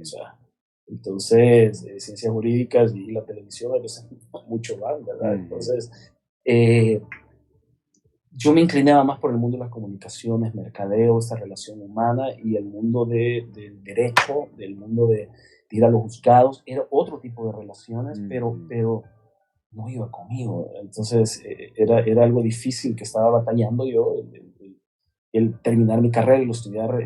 o sea, entonces, ciencias jurídicas y la televisión a veces mucho van, ¿verdad? Entonces, yo me inclinaba más por el mundo de las comunicaciones, mercadeo, esta relación humana y el mundo del derecho, del mundo de ir a los juzgados. Era otro tipo de relaciones, pero no iba conmigo. Entonces, era algo difícil que estaba batallando yo, el terminar mi carrera y estudiar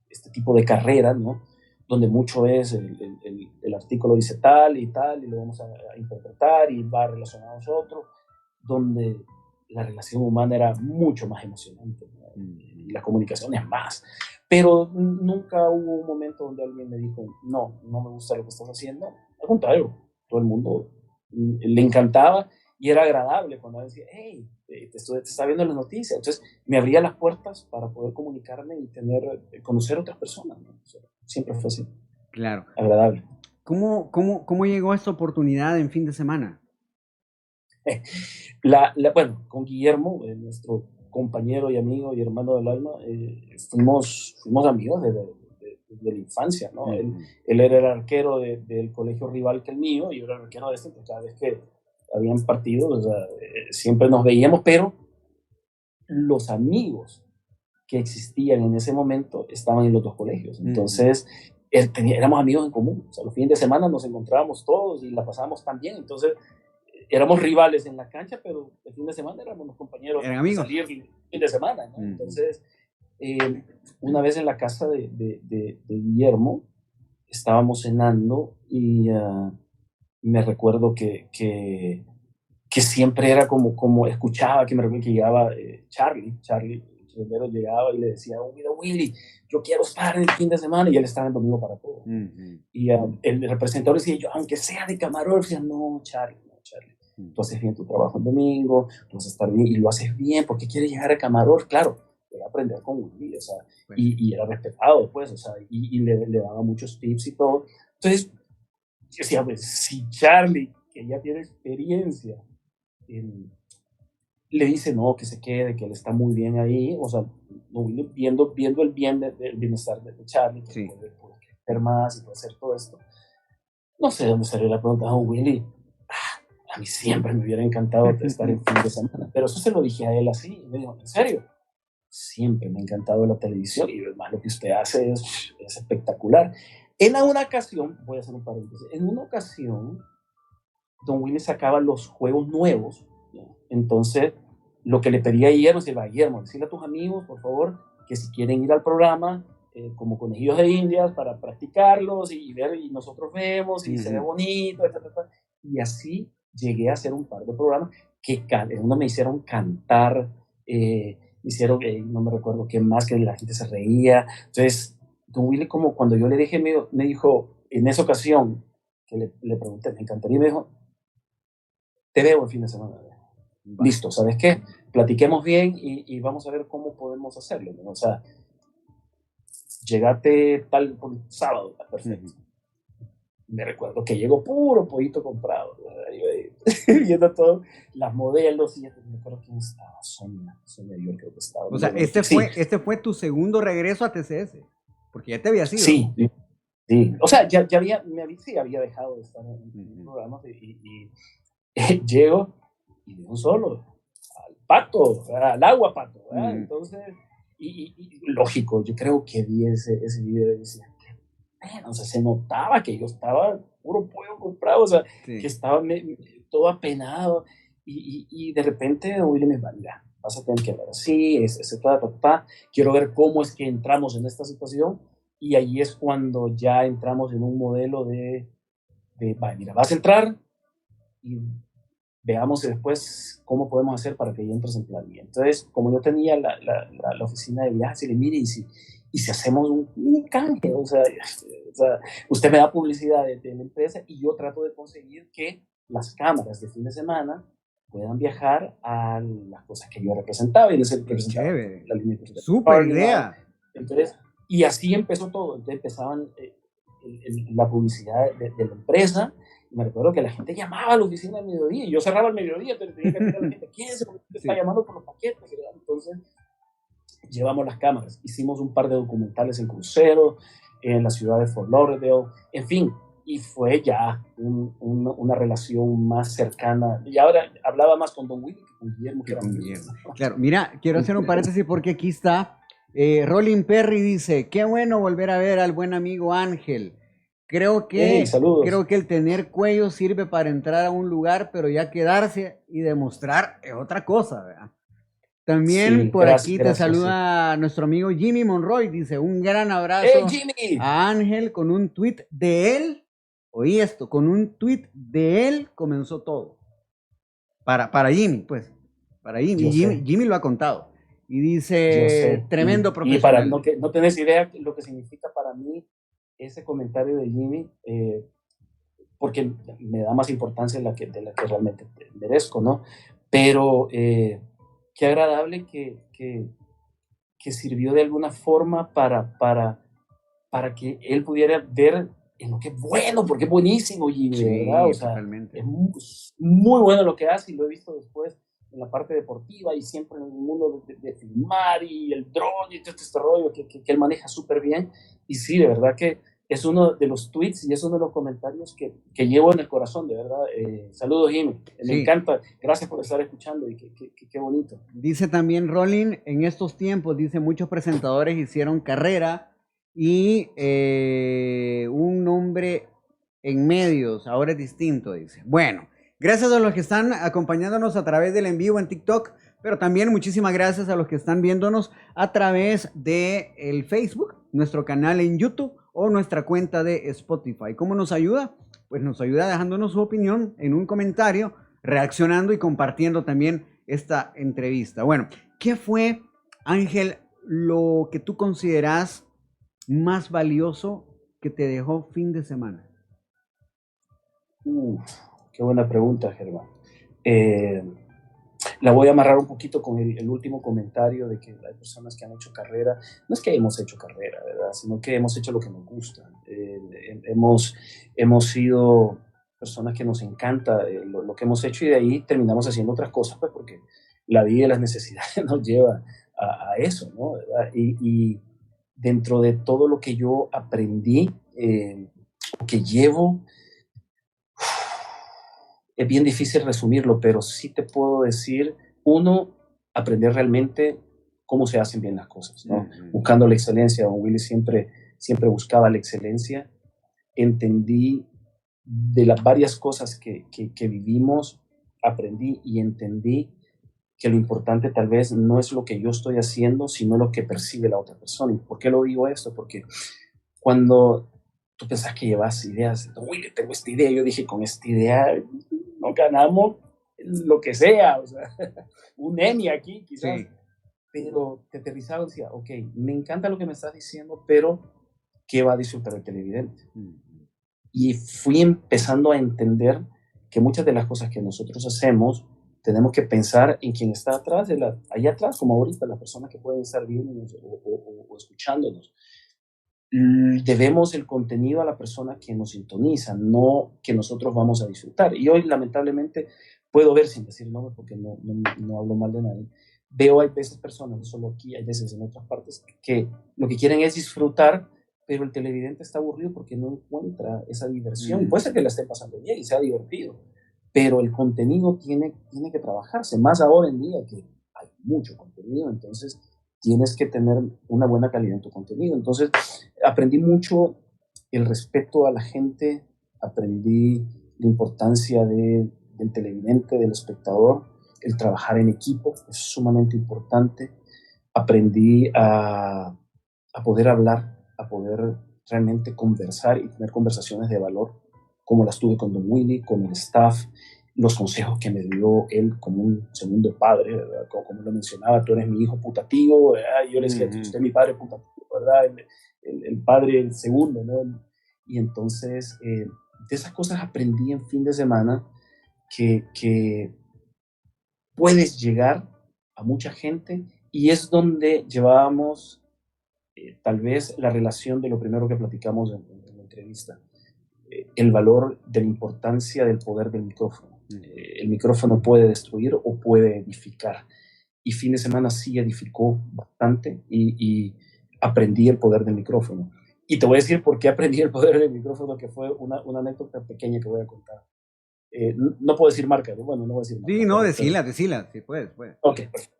este tipo de carrera, ¿no? Donde mucho es el artículo dice tal, y lo vamos a interpretar y va relacionado a nosotros, donde la relación humana era mucho más emocionante, ¿no? Y la comunicación es más. Pero nunca hubo un momento donde alguien me dijo, no me gusta lo que estás haciendo. Al contrario, todo el mundo le encantaba y era agradable cuando decía, hey, te está viendo las noticias. Entonces me abría las puertas para poder comunicarme y conocer a otras personas, ¿no? O sea, siempre fue así. Claro. Agradable. ¿Cómo llegó esta oportunidad en fin de semana? Bueno, con Guillermo, nuestro compañero y amigo y hermano del alma, fuimos amigos de la infancia, ¿no? Él era el arquero del colegio rival que el mío, y yo era el arquero de este, porque cada vez que habían partidos, o sea, siempre nos veíamos, pero los amigos que existían en ese momento estaban en los dos colegios. Entonces, éramos amigos en común. O sea, los fines de semana nos encontrábamos todos y la pasábamos tan bien. Entonces, éramos rivales en la cancha, pero el fin de semana éramos los compañeros. ¿Eran amigos? Salir el fin de semana, ¿no? Entonces, una vez en la casa de Guillermo, estábamos cenando y me recuerdo que siempre era como escuchaba, que me recuerdo que llegaba Charlie primero llegaba y le decía, mira Willy, yo quiero estar en el fin de semana, y él estaba en domingo para todo. Y el representador decía, yo aunque sea de camarógrafo, decía, no Charlie, tú haces bien tu trabajo el domingo, tú vas a estar bien y lo haces bien, porque quieres llegar a camarógrafo, claro, voy a aprender con Willy, o sea, bueno. y era respetado, pues, o sea, y le daba muchos tips y todo. Entonces, yo decía, pues, si Charlie, que ya tiene experiencia, le dice no, que se quede, que él está muy bien ahí, o sea, viendo el bienestar de Charlie, que puede crecer más y puede hacer todo esto. No sé dónde salió la pregunta, Willy, a mí siempre me hubiera encantado estar en fin de semana, pero eso se lo dije a él así, y me dijo, ¿en serio? Siempre me ha encantado la televisión, y además lo que usted hace es espectacular. En una ocasión, voy a hacer un paréntesis, en una ocasión, don Willy sacaba los juegos nuevos. Entonces, lo que le pedía a Guillermo, Guillermo, decirle a tus amigos, por favor, que si quieren ir al programa, como conejillos de indias, para practicarlos y ver, y nosotros vemos, y se ve bonito, etc. Y así llegué a hacer un par de programas que uno me hicieron cantar, hicieron, no me recuerdo qué más, que la gente se reía. Entonces, don Willy, como cuando yo le dije, me dijo, en esa ocasión, que le pregunté, me encantaría, me dijo, te veo el fin de semana. Listo, ¿sabes qué? Platiquemos bien y vamos a ver cómo podemos hacerlo, ¿no? O sea, llegate tal sábado, perfecto. Me recuerdo que llegó puro pollito comprado, viendo todo, las modelos, y me acuerdo quién estaba, Sonia, yo creo que estaba. O sea, este fue tu segundo regreso a TCS, porque ya te había sido. Sí. O sea, ya había dejado de estar en programas y llego y de un solo al pato, al agua pato, ¿verdad? Entonces, y lógico, yo creo que vi ese video y decía, o sea, se notaba que yo estaba puro pollo comprado, o sea, que estaba todo apenado, y de repente Willy me va, mira, vas a tener que ver así, quiero ver cómo es que entramos en esta situación, y ahí es cuando ya entramos en un modelo de mira, vas a entrar y veamos después cómo podemos hacer para que ya entres en planilla. Entonces, como yo tenía la oficina de viajes, y le mire, y si hacemos un mini canje, o sea, usted me da publicidad de la empresa y yo trato de conseguir que las cámaras de fin de semana puedan viajar a las cosas que yo representaba, y de ser representado la línea de ¡súper idea! Entonces, y así empezó todo. Entonces empezaban la publicidad de la empresa, Me recuerdo que la gente llamaba a la oficina al mediodía, y yo cerraba al mediodía, entonces tenía que atender a la gente, ¿quién es el que está llamando por los paquetes? Entonces, llevamos las cámaras, hicimos un par de documentales en crucero, en la ciudad de Fort Lauderdale, en fin, y fue ya una relación más cercana. Y ahora hablaba más con Don Willy que con Guillermo. Que con Guillermo. Claro, mira, quiero hacer un paréntesis porque aquí está. Rolling Perry dice, qué bueno volver a ver al buen amigo Ángel. Creo que el tener cuello sirve para entrar a un lugar, pero ya quedarse y demostrar es otra cosa, ¿verdad? También sí, por aquí te saluda nuestro amigo Jimmy Monroy, dice, un gran abrazo a Ángel con un tweet de él. Oí esto, con un tweet de él comenzó todo. Para Jimmy, pues. Para Jimmy. Jimmy lo ha contado. Y dice, tremendo profesional. Y para no tenés idea lo que significa para mí ese comentario de Jimmy, porque me da más importancia de la que realmente merezco, ¿no? Pero qué agradable que sirvió de alguna forma para que él pudiera ver en lo que es bueno, porque es buenísimo, Jimmy, sí, ¿verdad? O sea, totalmente. Es muy bueno lo que hace, y lo he visto después en la parte deportiva y siempre en el mundo de filmar y el dron y todo este rollo que él maneja súper bien. Y sí, de verdad que es uno de los tweets y es uno de los comentarios que llevo en el corazón, de verdad. Saludos, Jimmy. Me encanta. Gracias por estar escuchando y qué bonito. Dice también Rolling, en estos tiempos, dice, muchos presentadores hicieron carrera y un nombre en medios, ahora es distinto, dice. Bueno, gracias a los que están acompañándonos a través del en vivo en TikTok, pero también muchísimas gracias a los que están viéndonos a través de el Facebook, nuestro canal en YouTube o nuestra cuenta de Spotify. ¿Cómo nos ayuda? Pues nos ayuda dejándonos su opinión en un comentario, reaccionando y compartiendo también esta entrevista. Bueno, ¿qué fue, Ángel, lo que tú consideras más valioso que te dejó fin de semana? Qué buena pregunta, Germán. La voy a amarrar un poquito con el último comentario de que hay personas que han hecho carrera. No es que hemos hecho carrera, ¿verdad? Sino que hemos hecho lo que nos gusta. Hemos sido personas que nos encanta lo que hemos hecho, y de ahí terminamos haciendo otras cosas, pues porque la vida y las necesidades nos lleva a eso, ¿no? ¿Verdad? Y dentro de todo lo que yo aprendí, que llevo, es bien difícil resumirlo, pero sí te puedo decir, uno, aprender realmente cómo se hacen bien las cosas, ¿no? Buscando la excelencia. Don Willy siempre buscaba la excelencia. Entendí de las varias cosas que vivimos, aprendí y entendí que lo importante tal vez no es lo que yo estoy haciendo, sino lo que percibe la otra persona. ¿Y por qué lo digo esto? Porque cuando tú pensás que llevas ideas, uy, tengo esta idea, yo dije, con esta idea no ganamos lo que sea, o sea, un Emmy aquí quizás, sí. Pero te aterrizaba y decía, ok, me encanta lo que me estás diciendo, pero ¿qué va a disfrutar el televidente? Y fui empezando a entender que muchas de las cosas que nosotros hacemos, tenemos que pensar en quien está atrás, allá atrás, como ahorita, las personas que pueden estar viéndonos o escuchándonos. Debemos el contenido a la persona que nos sintoniza, no que nosotros vamos a disfrutar. Y hoy, lamentablemente, puedo ver, sin decir nombre, porque no hablo mal de nadie, veo hay veces personas, no solo aquí, hay veces en otras partes, que lo que quieren es disfrutar, pero el televidente está aburrido porque no encuentra esa diversión. Puede ser que la esté pasando bien y sea divertido, pero el contenido tiene que trabajarse, más ahora en día que hay mucho contenido, entonces tienes que tener una buena calidad en tu contenido. Entonces, aprendí mucho el respeto a la gente, aprendí la importancia del televidente, del espectador, el trabajar en equipo, es sumamente importante. Aprendí a poder hablar, a poder realmente conversar y tener conversaciones de valor, como las tuve con Don Willy, con el staff, los consejos que me dio él como un segundo padre, ¿verdad? Como lo mencionaba, tú eres mi hijo putativo, ¿verdad? Y yo le decía, usted es mi padre putativo, ¿verdad? El padre, el segundo, ¿no? Y entonces, de esas cosas aprendí en fin de semana que puedes llegar a mucha gente, y es donde llevábamos tal vez la relación de lo primero que platicamos en la entrevista. el valor de la importancia del poder del micrófono. El micrófono puede destruir o puede edificar. Y fin de semana sí edificó bastante y aprendí el poder del micrófono. Y te voy a decir por qué aprendí el poder del micrófono, que fue una anécdota pequeña que voy a contar. No puedo decir marca, ¿no? Bueno, no voy a decir marca. Sí, no, decila, sí, puedes. Ok, perfecto.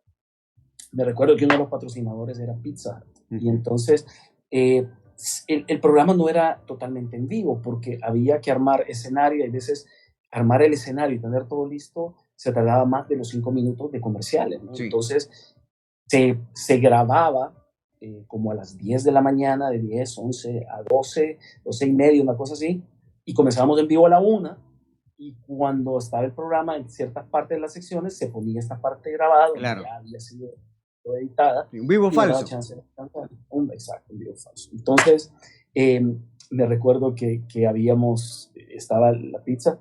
Me recuerdo que uno de los patrocinadores era Pizza Hut. Y entonces el programa no era totalmente en vivo porque había que armar escenario. Y a veces armar el escenario y tener todo listo se tardaba más de los 5 minutos de comerciales, ¿no? Sí. Entonces se grababa como a las 10 de la mañana, de 10, 11 a 12, 12 y media, una cosa así, y comenzábamos en vivo a la 1, y cuando estaba el programa, en ciertas partes de las secciones, se ponía esta parte grabada, claro, ya había sido editada. Un vivo falso. Exacto, un vivo falso. Entonces, me recuerdo que estaba la pizza,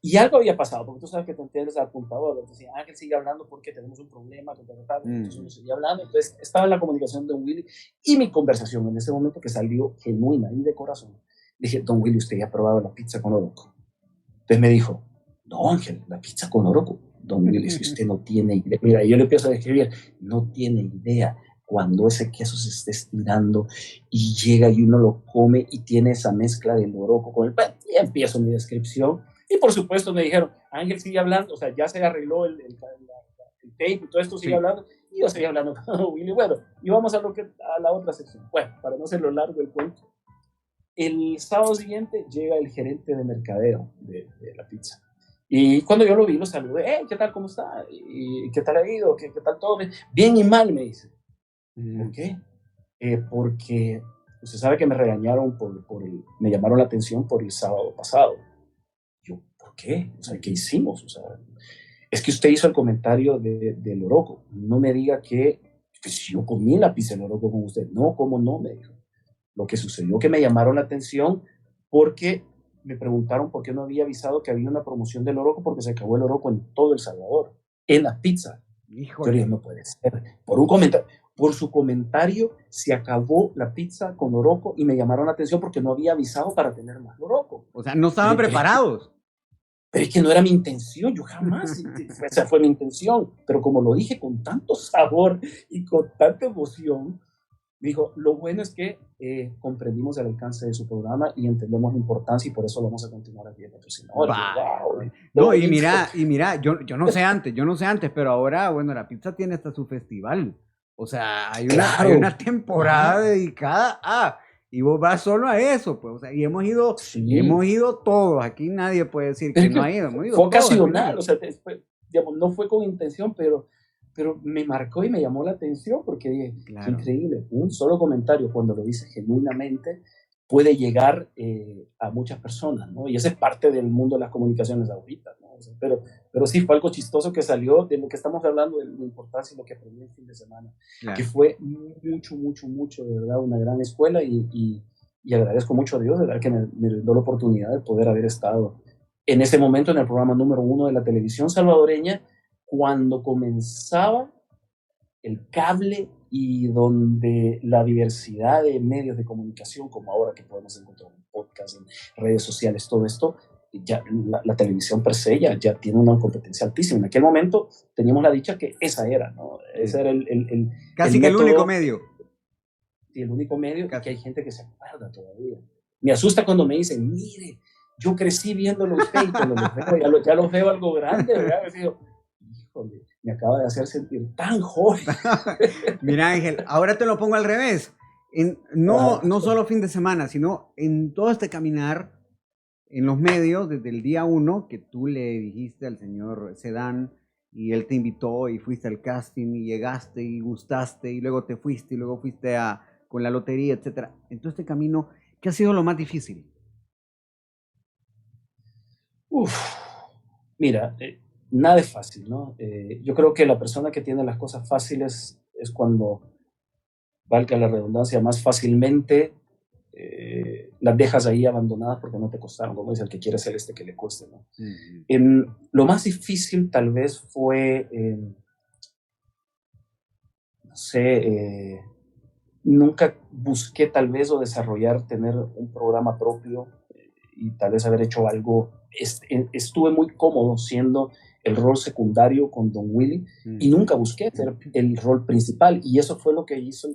y algo había pasado, porque tú sabes que te entiendes al computador, te decía, Ángel, sigue hablando porque tenemos un problema, entonces uno seguía hablando. Entonces estaba en la comunicación de Don Willy, y mi conversación en ese momento, que salió genuina y de corazón, dije, Don Willy, ¿usted ya ha probado la pizza con oroco? Entonces me dijo, no, Ángel, la pizza con oroco. Don Willy, si usted no tiene idea, mira, yo le empiezo a describir, no tiene idea cuando ese queso se esté estirando y llega y uno lo come y tiene esa mezcla del oroco con el pan. Y empiezo mi descripción. Y por supuesto me dijeron, Ángel sigue hablando, o sea, ya se arregló el tape y todo esto, sigue hablando. Y yo seguía hablando con Willy. Bueno, y vamos a la otra sección. Bueno, para no hacerlo largo el cuento. El sábado siguiente llega el gerente de mercadeo de la pizza. Y cuando yo lo vi, lo saludé, ¿qué tal, cómo está? ¿Y qué tal ha ido? ¿Qué tal todo? Bien y mal, me dice. ¿Por qué? Porque usted sabe que me regañaron me llamaron la atención por el sábado pasado. Yo, ¿por qué? O sea, ¿qué hicimos? O sea, es que usted hizo el comentario del oroco. No me diga que si yo comí la pizza del oroco con usted. No, ¿cómo no? Me dijo. Lo que sucedió que me llamaron la atención porque me preguntaron por qué no había avisado que había una promoción del oroco, porque se acabó el oroco en todo El Salvador, en la pizza. Yo dije, no puede ser. Por su comentario se acabó la pizza con oroco y me llamaron la atención porque no había avisado para tener más oroco. O sea, no estaban preparados. Pero es que no era mi intención, yo jamás, esa fue mi intención. Pero como lo dije con tanto sabor y con tanta emoción, dijo, lo bueno es que comprendimos el alcance de su programa y entendemos la importancia y por eso vamos a continuar aquí de patrocinador. Wow. No, y mira, yo no sé antes, pero ahora, bueno, la pizza tiene hasta su festival. O sea, hay una temporada dedicada a, y vos vas solo a eso, pues, o sea, y hemos ido todos, aquí nadie puede decir que no ha ido, hemos ido fue todos, ocasional, o sea, digamos, no fue con intención, pero me marcó y me llamó la atención porque dije, claro, increíble, un solo comentario cuando lo dice genuinamente puede llegar a muchas personas, ¿no? Y esa es parte del mundo de las comunicaciones ahorita, ¿no? O sea, pero sí fue algo chistoso que salió de lo que estamos hablando, de la importancia y lo que aprendí el fin de semana, claro, que fue mucho, de verdad, una gran escuela y agradezco mucho a Dios, de verdad, que me dio la oportunidad de poder haber estado en ese momento en el programa número 1 de la televisión salvadoreña, cuando comenzaba el cable y donde la diversidad de medios de comunicación, como ahora que podemos encontrar en podcast, en redes sociales, todo esto, ya la televisión per se ya tiene una competencia altísima. En aquel momento teníamos la dicha que esa era, ¿no? Ese era casi que el único medio. Sí, el único medio, que hay gente que se acuerda todavía. Me asusta cuando me dicen, mire, yo crecí viéndolo usted y cuando los veo, ya los veo algo grande, ¿verdad? Me digo, híjole, me acaba de hacer sentir tan joven. Mira, Ángel, ahora te lo pongo al revés. No solo fin de semana, sino en todo este caminar en los medios, desde el día 1 que tú le dijiste al señor Sedán y él te invitó y fuiste al casting y llegaste y gustaste y luego te fuiste y luego fuiste con la lotería, etcétera. En todo este camino, ¿qué ha sido lo más difícil? Mira, nada es fácil, ¿no? Yo creo que la persona que tiene las cosas fáciles es cuando, valga la redundancia, más fácilmente las dejas ahí abandonadas porque no te costaron, como dice el que quiere ser que le cueste, ¿no? Lo más difícil tal vez fue, no sé, nunca busqué tal vez o desarrollar, tener un programa propio y tal vez haber hecho algo. Estuve muy cómodo siendo el rol secundario con Don Willy y nunca busqué ser el rol principal, y eso fue lo que hizo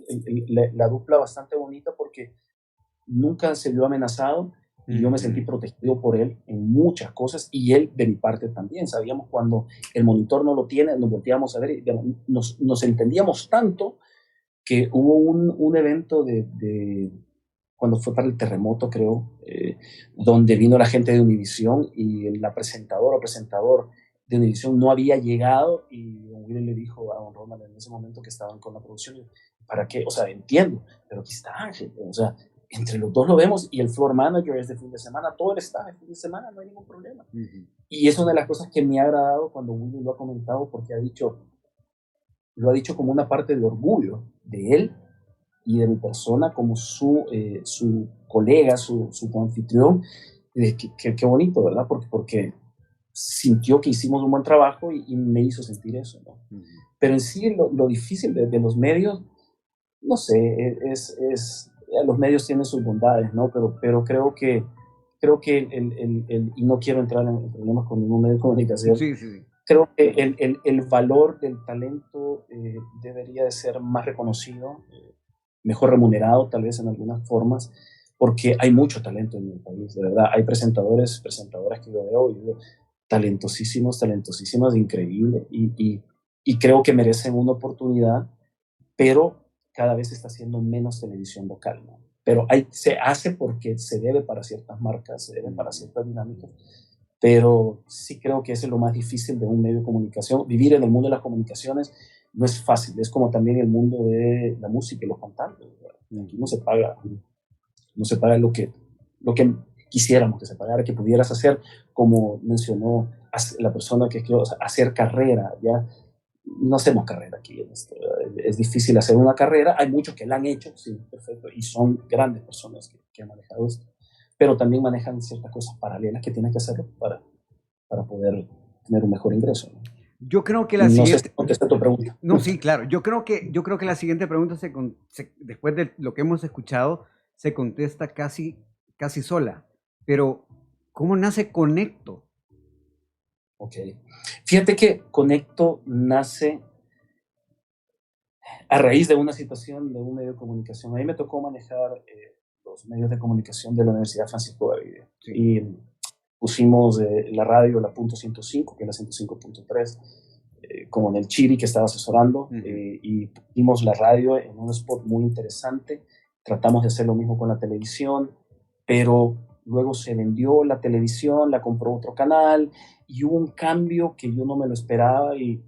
la dupla bastante bonita, porque nunca se vio amenazado y yo me sentí protegido por él en muchas cosas, y él de mi parte también. Sabíamos cuando el monitor no lo tiene, nos volteábamos a ver y digamos, nos entendíamos tanto que hubo un evento cuando fue para el terremoto, creo, donde vino la gente de Univision y la presentadora o presentador de Univision no había llegado, y Don Willy le dijo a Don Ronald en ese momento que estaban con la producción, ¿para qué? O sea, entiendo, pero aquí está Ángel, o sea, entre los dos lo vemos, y el floor manager es de fin de semana, todo el staff de fin de semana, no hay ningún problema. Y es una de las cosas que me ha agradado cuando Willy lo ha comentado, porque lo ha dicho como una parte de orgullo de él y de mi persona como su colega, su anfitrión. Qué bonito, ¿verdad? Porque sintió que hicimos un buen trabajo y me hizo sentir eso, ¿no? Pero en sí lo difícil de los medios, no sé, los medios tienen sus bondades, ¿no? Pero creo que y no quiero entrar en problemas con ningún medio de comunicación. Sí. Creo que el valor del talento debería de ser más reconocido, mejor remunerado tal vez en algunas formas, porque hay mucho talento en el país, de verdad. Hay presentadoras que yo veo y veo talentosísimas, increíbles, y creo que merecen una oportunidad, pero cada vez está haciendo menos televisión local, ¿no? Pero se hace porque se debe para ciertas marcas, se debe para ciertas dinámicas, pero sí creo que eso es lo más difícil de un medio de comunicación. Vivir en el mundo de las comunicaciones no es fácil, es como también el mundo de la música y los cantantes. Aquí no se paga lo que quisiéramos que se pagara, que pudieras hacer, como mencionó la persona que quiero hacer carrera. Ya no hacemos carrera aquí en esto. Es difícil hacer una carrera. Hay muchos que la han hecho, sí, perfecto, y son grandes personas que han manejado esto, pero también manejan ciertas cosas paralelas que tienen que hacer para poder tener un mejor ingreso, ¿no? Yo creo que la No siguiente... sé si contesté tu pregunta. No, sí, claro. Yo creo que la siguiente pregunta después de lo que hemos escuchado, se contesta casi sola. Pero, ¿cómo nace Conecto? Ok. Fíjate que Conecto nace a raíz de una situación de un medio de comunicación. A mí me tocó manejar los medios de comunicación de la Universidad Francisco de Vitoria. Sí. Y pusimos la radio, la .105, que es la 105.3, como en el Chiri que estaba asesorando, y pusimos la radio en un spot muy interesante. Tratamos de hacer lo mismo con la televisión, pero luego se vendió la televisión, la compró otro canal, y hubo un cambio que yo no me lo esperaba, y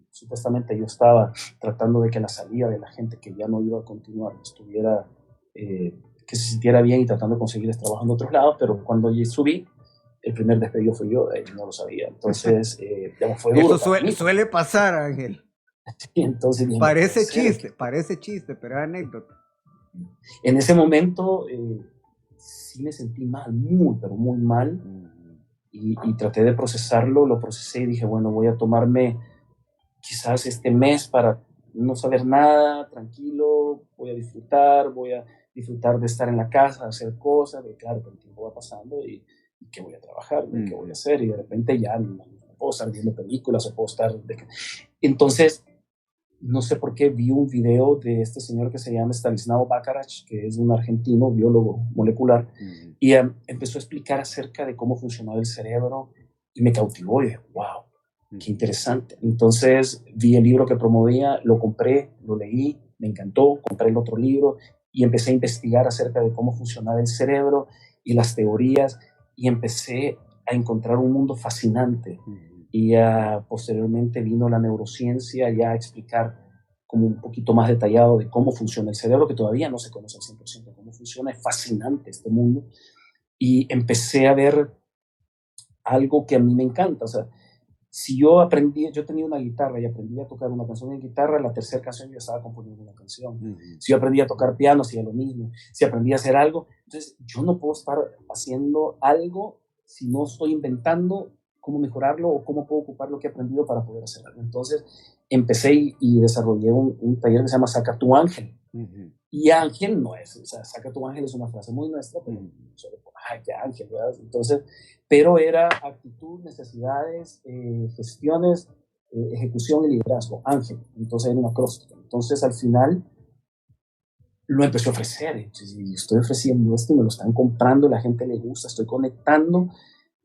supuestamente yo estaba tratando de que la salida de la gente que ya no iba a continuar estuviera, que se sintiera bien, y tratando de conseguir trabajo en otros lados, pero cuando yo subí, el primer despedido fue yo, no lo sabía. Entonces, fue duro. Eso suele pasar, Ángel. Sí, entonces, parece chiste, pero es anécdota. En ese momento sí me sentí mal, pero muy mal, y traté de procesarlo, lo procesé y dije, bueno, voy a tomarme quizás este mes para no saber nada, tranquilo, voy a disfrutar de estar en la casa, hacer cosas, de claro, que el tiempo va pasando y qué voy a trabajar, qué voy a hacer, y de repente ya no puedo estar viendo películas, o puedo estar... Entonces, no sé por qué vi un video de este señor que se llama Stanislao Bacarach, que es un argentino, biólogo molecular, y empezó a explicar acerca de cómo funcionaba el cerebro, y me cautivó, y dije, wow, qué interesante. Entonces vi el libro que promovía, lo compré, lo leí, me encantó, compré el otro libro, y empecé a investigar acerca de cómo funcionaba el cerebro y las teorías, y empecé a encontrar un mundo fascinante. Y posteriormente vino la neurociencia ya a explicar como un poquito más detallado de cómo funciona el cerebro, que todavía no se conoce al 100% cómo funciona. Es fascinante este mundo. Y empecé a ver algo que a mí me encanta. O sea, si yo tenía una guitarra y aprendí a tocar una canción en guitarra, la tercera canción yo estaba componiendo una canción. Si yo aprendí a tocar piano, hacía lo mismo. Si aprendí a hacer algo, entonces yo no puedo estar haciendo algo si no estoy inventando cómo mejorarlo o cómo puedo ocupar lo que he aprendido para poder hacer algo. Entonces empecé y desarrollé un taller que se llama Saca tu Ángel. Y Ángel no es, o sea, Saca tu Ángel es una frase muy nuestra, pero ay, qué Ángel, ¿verdad? Entonces, pero era actitud, necesidades, gestiones, ejecución y liderazgo, Ángel. Entonces era un acróstico. Entonces al final lo empecé a ofrecer. Entonces, estoy ofreciendo esto y me lo están comprando, la gente le gusta, estoy conectando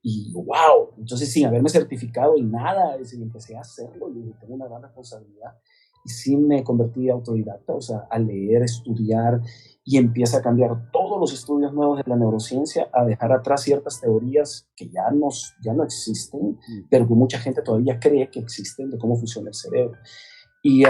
y wow. Entonces sin haberme certificado en nada, empecé a hacerlo y tengo una gran responsabilidad. Y sí me convertí en autodidacta, o sea, a leer, estudiar, y empieza a cambiar todos los estudios nuevos de la neurociencia, a dejar atrás ciertas teorías que ya no existen, pero que mucha gente todavía cree que existen, de cómo funciona el cerebro. Y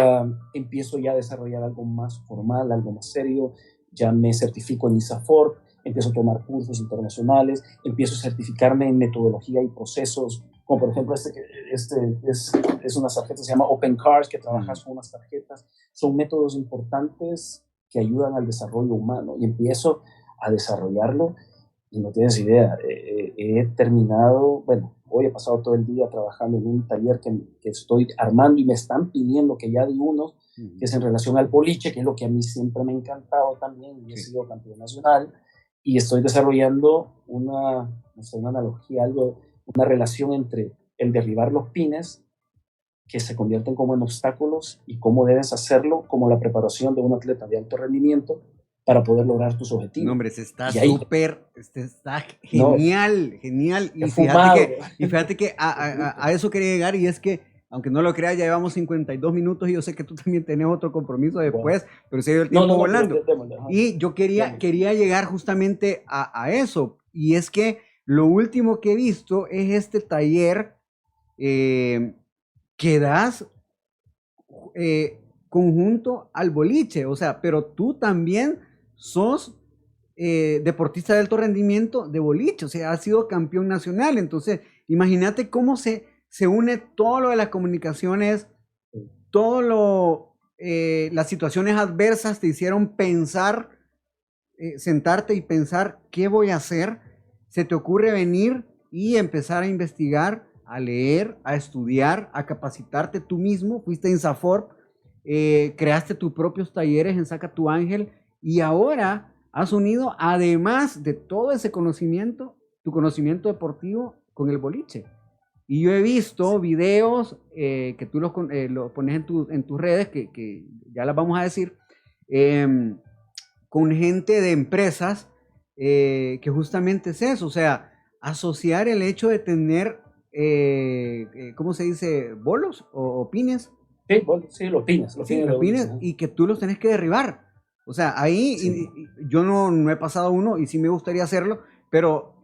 empiezo ya a desarrollar algo más formal, algo más serio. Ya me certifico en ISAFORP, empiezo a tomar cursos internacionales, empiezo a certificarme en metodología y procesos, como por ejemplo es unas tarjetas, se llama Open Cars, que trabajas con unas tarjetas. Son métodos importantes que ayudan al desarrollo humano, y empiezo a desarrollarlo y no tienes idea. He terminado, bueno, hoy he pasado todo el día trabajando en un taller que estoy armando y me están pidiendo que ya di uno, que es en relación al boliche, que es lo que a mí siempre me ha encantado también, y he sido campeón nacional, y estoy desarrollando una analogía, una relación entre el derribar los pines que se convierten como en obstáculos y cómo debes hacerlo, como la preparación de un atleta de alto rendimiento para poder lograr tus objetivos. No, hombre, está súper, está genial, no, genial. Y fíjate que a eso quería llegar, y es que, aunque no lo creas, ya llevamos 52 minutos y yo sé que tú también tenés otro compromiso después, bueno, pero se dio el tiempo volando. Y yo quería llegar justamente a eso, y es que lo último que he visto es este taller que das conjunto al boliche, o sea, pero tú también sos deportista de alto rendimiento de boliche, o sea, has sido campeón nacional. Entonces, imagínate cómo se une todo lo de las comunicaciones, todo las situaciones adversas te hicieron pensar, sentarte y pensar, ¿qué voy a hacer? Se te ocurre venir y empezar a investigar, a leer, a estudiar, a capacitarte tú mismo. Fuiste a INSAFORP, creaste tus propios talleres en Saca tu Ángel, y ahora has unido, además de todo ese conocimiento, tu conocimiento deportivo con el boliche. Y yo he visto videos que tú los pones en tus redes, que ya las vamos a decir, con gente de empresas, que justamente es eso, o sea, asociar el hecho de tener, ¿cómo se dice? ¿Bolos o pines? Sí, los pines. Los pines, y que tú los tenés que derribar. O sea, ahí sí. Yo no he pasado uno y sí me gustaría hacerlo, pero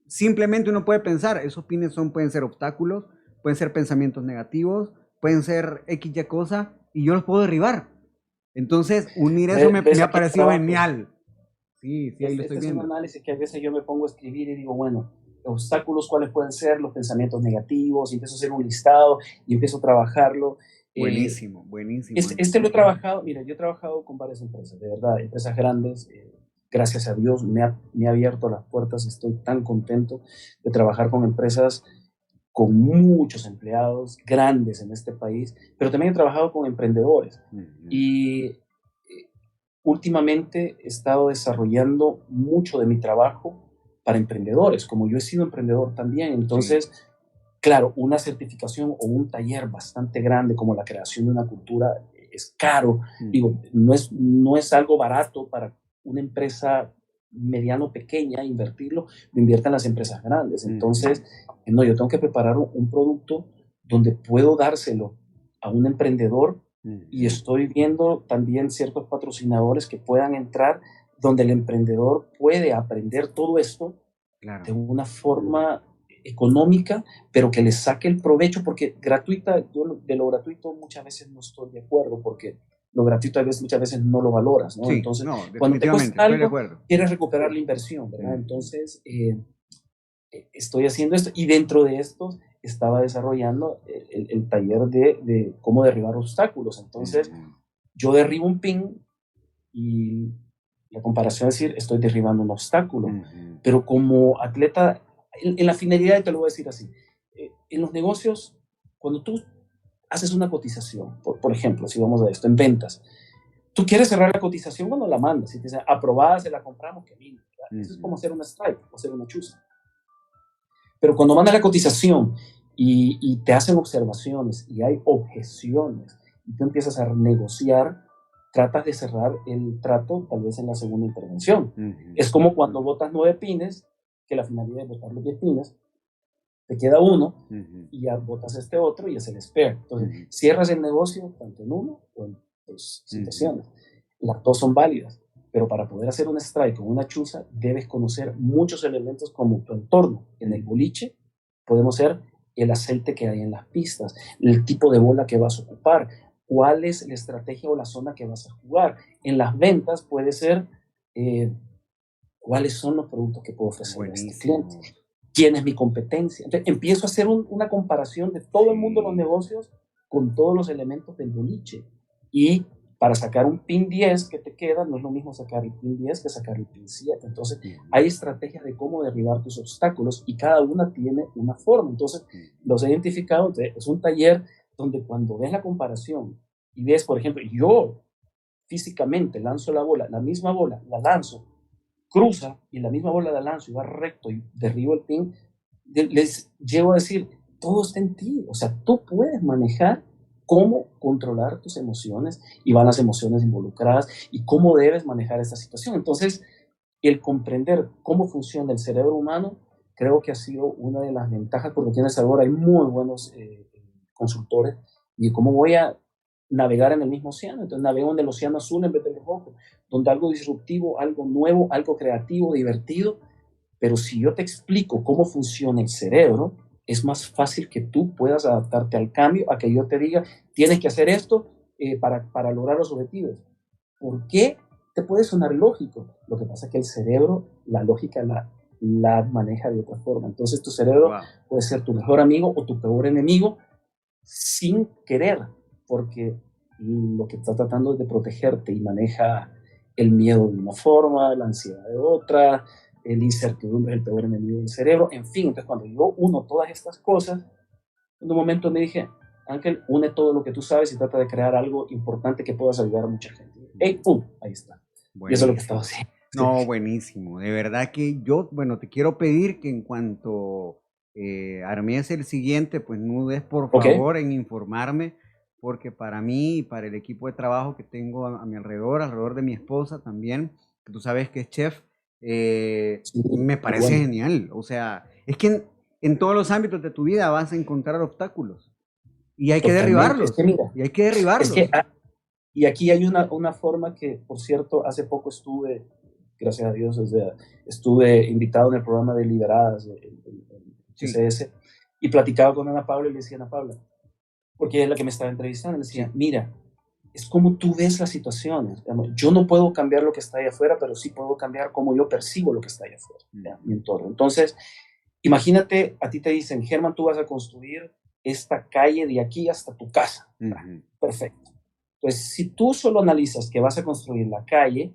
simplemente uno puede pensar, esos pines pueden ser obstáculos, pueden ser pensamientos negativos, pueden ser X y cosa, y yo los puedo derribar. Entonces, unir eso me ha parecido genial. Sí, ahí lo estoy viendo. Es un análisis que a veces yo me pongo a escribir y digo, bueno, obstáculos, ¿cuáles pueden ser los pensamientos negativos? Y empiezo a hacer un listado y empiezo a trabajarlo. Buenísimo. Lo he trabajado, mira, yo he trabajado con varias empresas, de verdad, empresas grandes. Gracias a Dios me ha abierto las puertas. Estoy tan contento de trabajar con empresas con muchos empleados grandes en este país, pero también he trabajado con emprendedores. Y últimamente he estado desarrollando mucho de mi trabajo para emprendedores, como yo he sido emprendedor también. Entonces, claro, una certificación o un taller bastante grande como la creación de una cultura es caro. Digo, no es algo barato para una empresa mediano pequeña invertirlo, lo invierten las empresas grandes. Entonces, no, yo tengo que preparar un producto donde puedo dárselo a un emprendedor, y estoy viendo también ciertos patrocinadores que puedan entrar, donde el emprendedor puede aprender todo esto de una forma económica, pero que le saque el provecho, porque gratuita, yo de lo gratuito muchas veces no estoy de acuerdo, porque lo gratuito muchas veces no lo valoras, ¿no? Sí, entonces, cuando te cuesta algo, quieres recuperar la inversión, ¿verdad? Entonces, estoy haciendo esto, y dentro de esto estaba desarrollando el taller de cómo derribar obstáculos. Entonces, yo derribo un pin, y la comparación es decir, estoy derribando un obstáculo, pero como atleta, en la finalidad, te lo voy a decir así, en los negocios, cuando tú haces una cotización, por ejemplo, si vamos a esto, en ventas, tú quieres cerrar la cotización cuando la mandas. Si te dicen, aprobada, se la compramos, qué lindo. Eso es como hacer una strike o hacer una chuza. Pero cuando mandas la cotización y te hacen observaciones y hay objeciones y tú empiezas a negociar, tratas de cerrar el trato tal vez en la segunda intervención. Es como cuando botas 9 pines, que la finalidad es botar los 10 pines, te queda uno y ya botas este otro y es el spare. Entonces, cierras el negocio tanto en uno o en dos situaciones. Las dos son válidas, pero para poder hacer un strike o una chuza, debes conocer muchos elementos como tu entorno. En el boliche podemos ser el aceite que hay en las pistas, el tipo de bola que vas a ocupar, cuál es la estrategia o la zona que vas a jugar. En las ventas puede ser cuáles son los productos que puedo ofrecer a este cliente, quién es mi competencia. Entonces, empiezo a hacer una comparación de todo el mundo de los negocios con todos los elementos del boliche. Y para sacar un pin 10 que te queda, no es lo mismo sacar el pin 10 que sacar el pin 7. Entonces, hay estrategias de cómo derribar tus obstáculos y cada una tiene una forma. Entonces, los he identificado. Entonces, es un taller donde cuando ves la comparación y ves, por ejemplo, yo físicamente lanzo la bola, la misma bola, la lanzo, cruza y la misma bola la lanzo y va recto y derribo el pin, les llevo a decir, todo está en ti. O sea, tú puedes manejar cómo controlar tus emociones y van las emociones involucradas y cómo debes manejar esta situación. Entonces, el comprender cómo funciona el cerebro humano creo que ha sido una de las ventajas, porque tienes ahora, hay muy buenos consultores y cómo voy a navegar en el mismo océano. Entonces navego en el océano azul en vez del rojo, donde algo disruptivo, algo nuevo, algo creativo, divertido. Pero si yo te explico cómo funciona el cerebro, es más fácil que tú puedas adaptarte al cambio, a que yo te diga, tienes que hacer esto para lograr los objetivos. ¿Por qué? Te puede sonar lógico. Lo que pasa es que el cerebro, la lógica la maneja de otra forma. Entonces tu cerebro puede ser tu mejor amigo o tu peor enemigo sin querer, porque lo que está tratando es de protegerte y maneja el miedo de una forma, la ansiedad de otra, el incertidumbre es el peor enemigo del cerebro, en fin. Entonces cuando yo uno todas estas cosas, en un momento me dije, Ángel, une todo lo que tú sabes y trata de crear algo importante que puedas ayudar a mucha gente. ¡Ey, pum! Ahí está. Buenísimo. Y eso es lo que estaba haciendo. No, buenísimo. De verdad que yo, bueno, te quiero pedir que en cuanto armes el siguiente, pues no dudes por favor en informarme, porque para mí y para el equipo de trabajo que tengo a mi alrededor de mi esposa también, que tú sabes que es chef, sí, me parece genial. O sea, es que en todos los ámbitos de tu vida vas a encontrar obstáculos y hay que derribarlos. Es que mira, y hay que derribarlos. Es que, y aquí hay una forma que, por cierto, hace poco estuve, gracias a Dios, estuve invitado en el programa de Liberadas, CCS, y platicaba con Ana Paula y le decía, Ana Paula, porque ella es la que me estaba entrevistando, le decía, mira, es como tú ves las situaciones. Yo no puedo cambiar lo que está allá afuera, pero sí puedo cambiar cómo yo percibo lo que está allá afuera, mi entorno. Entonces, imagínate, a ti te dicen, Germán, tú vas a construir esta calle de aquí hasta tu casa. Perfecto. Pues si tú solo analizas que vas a construir la calle,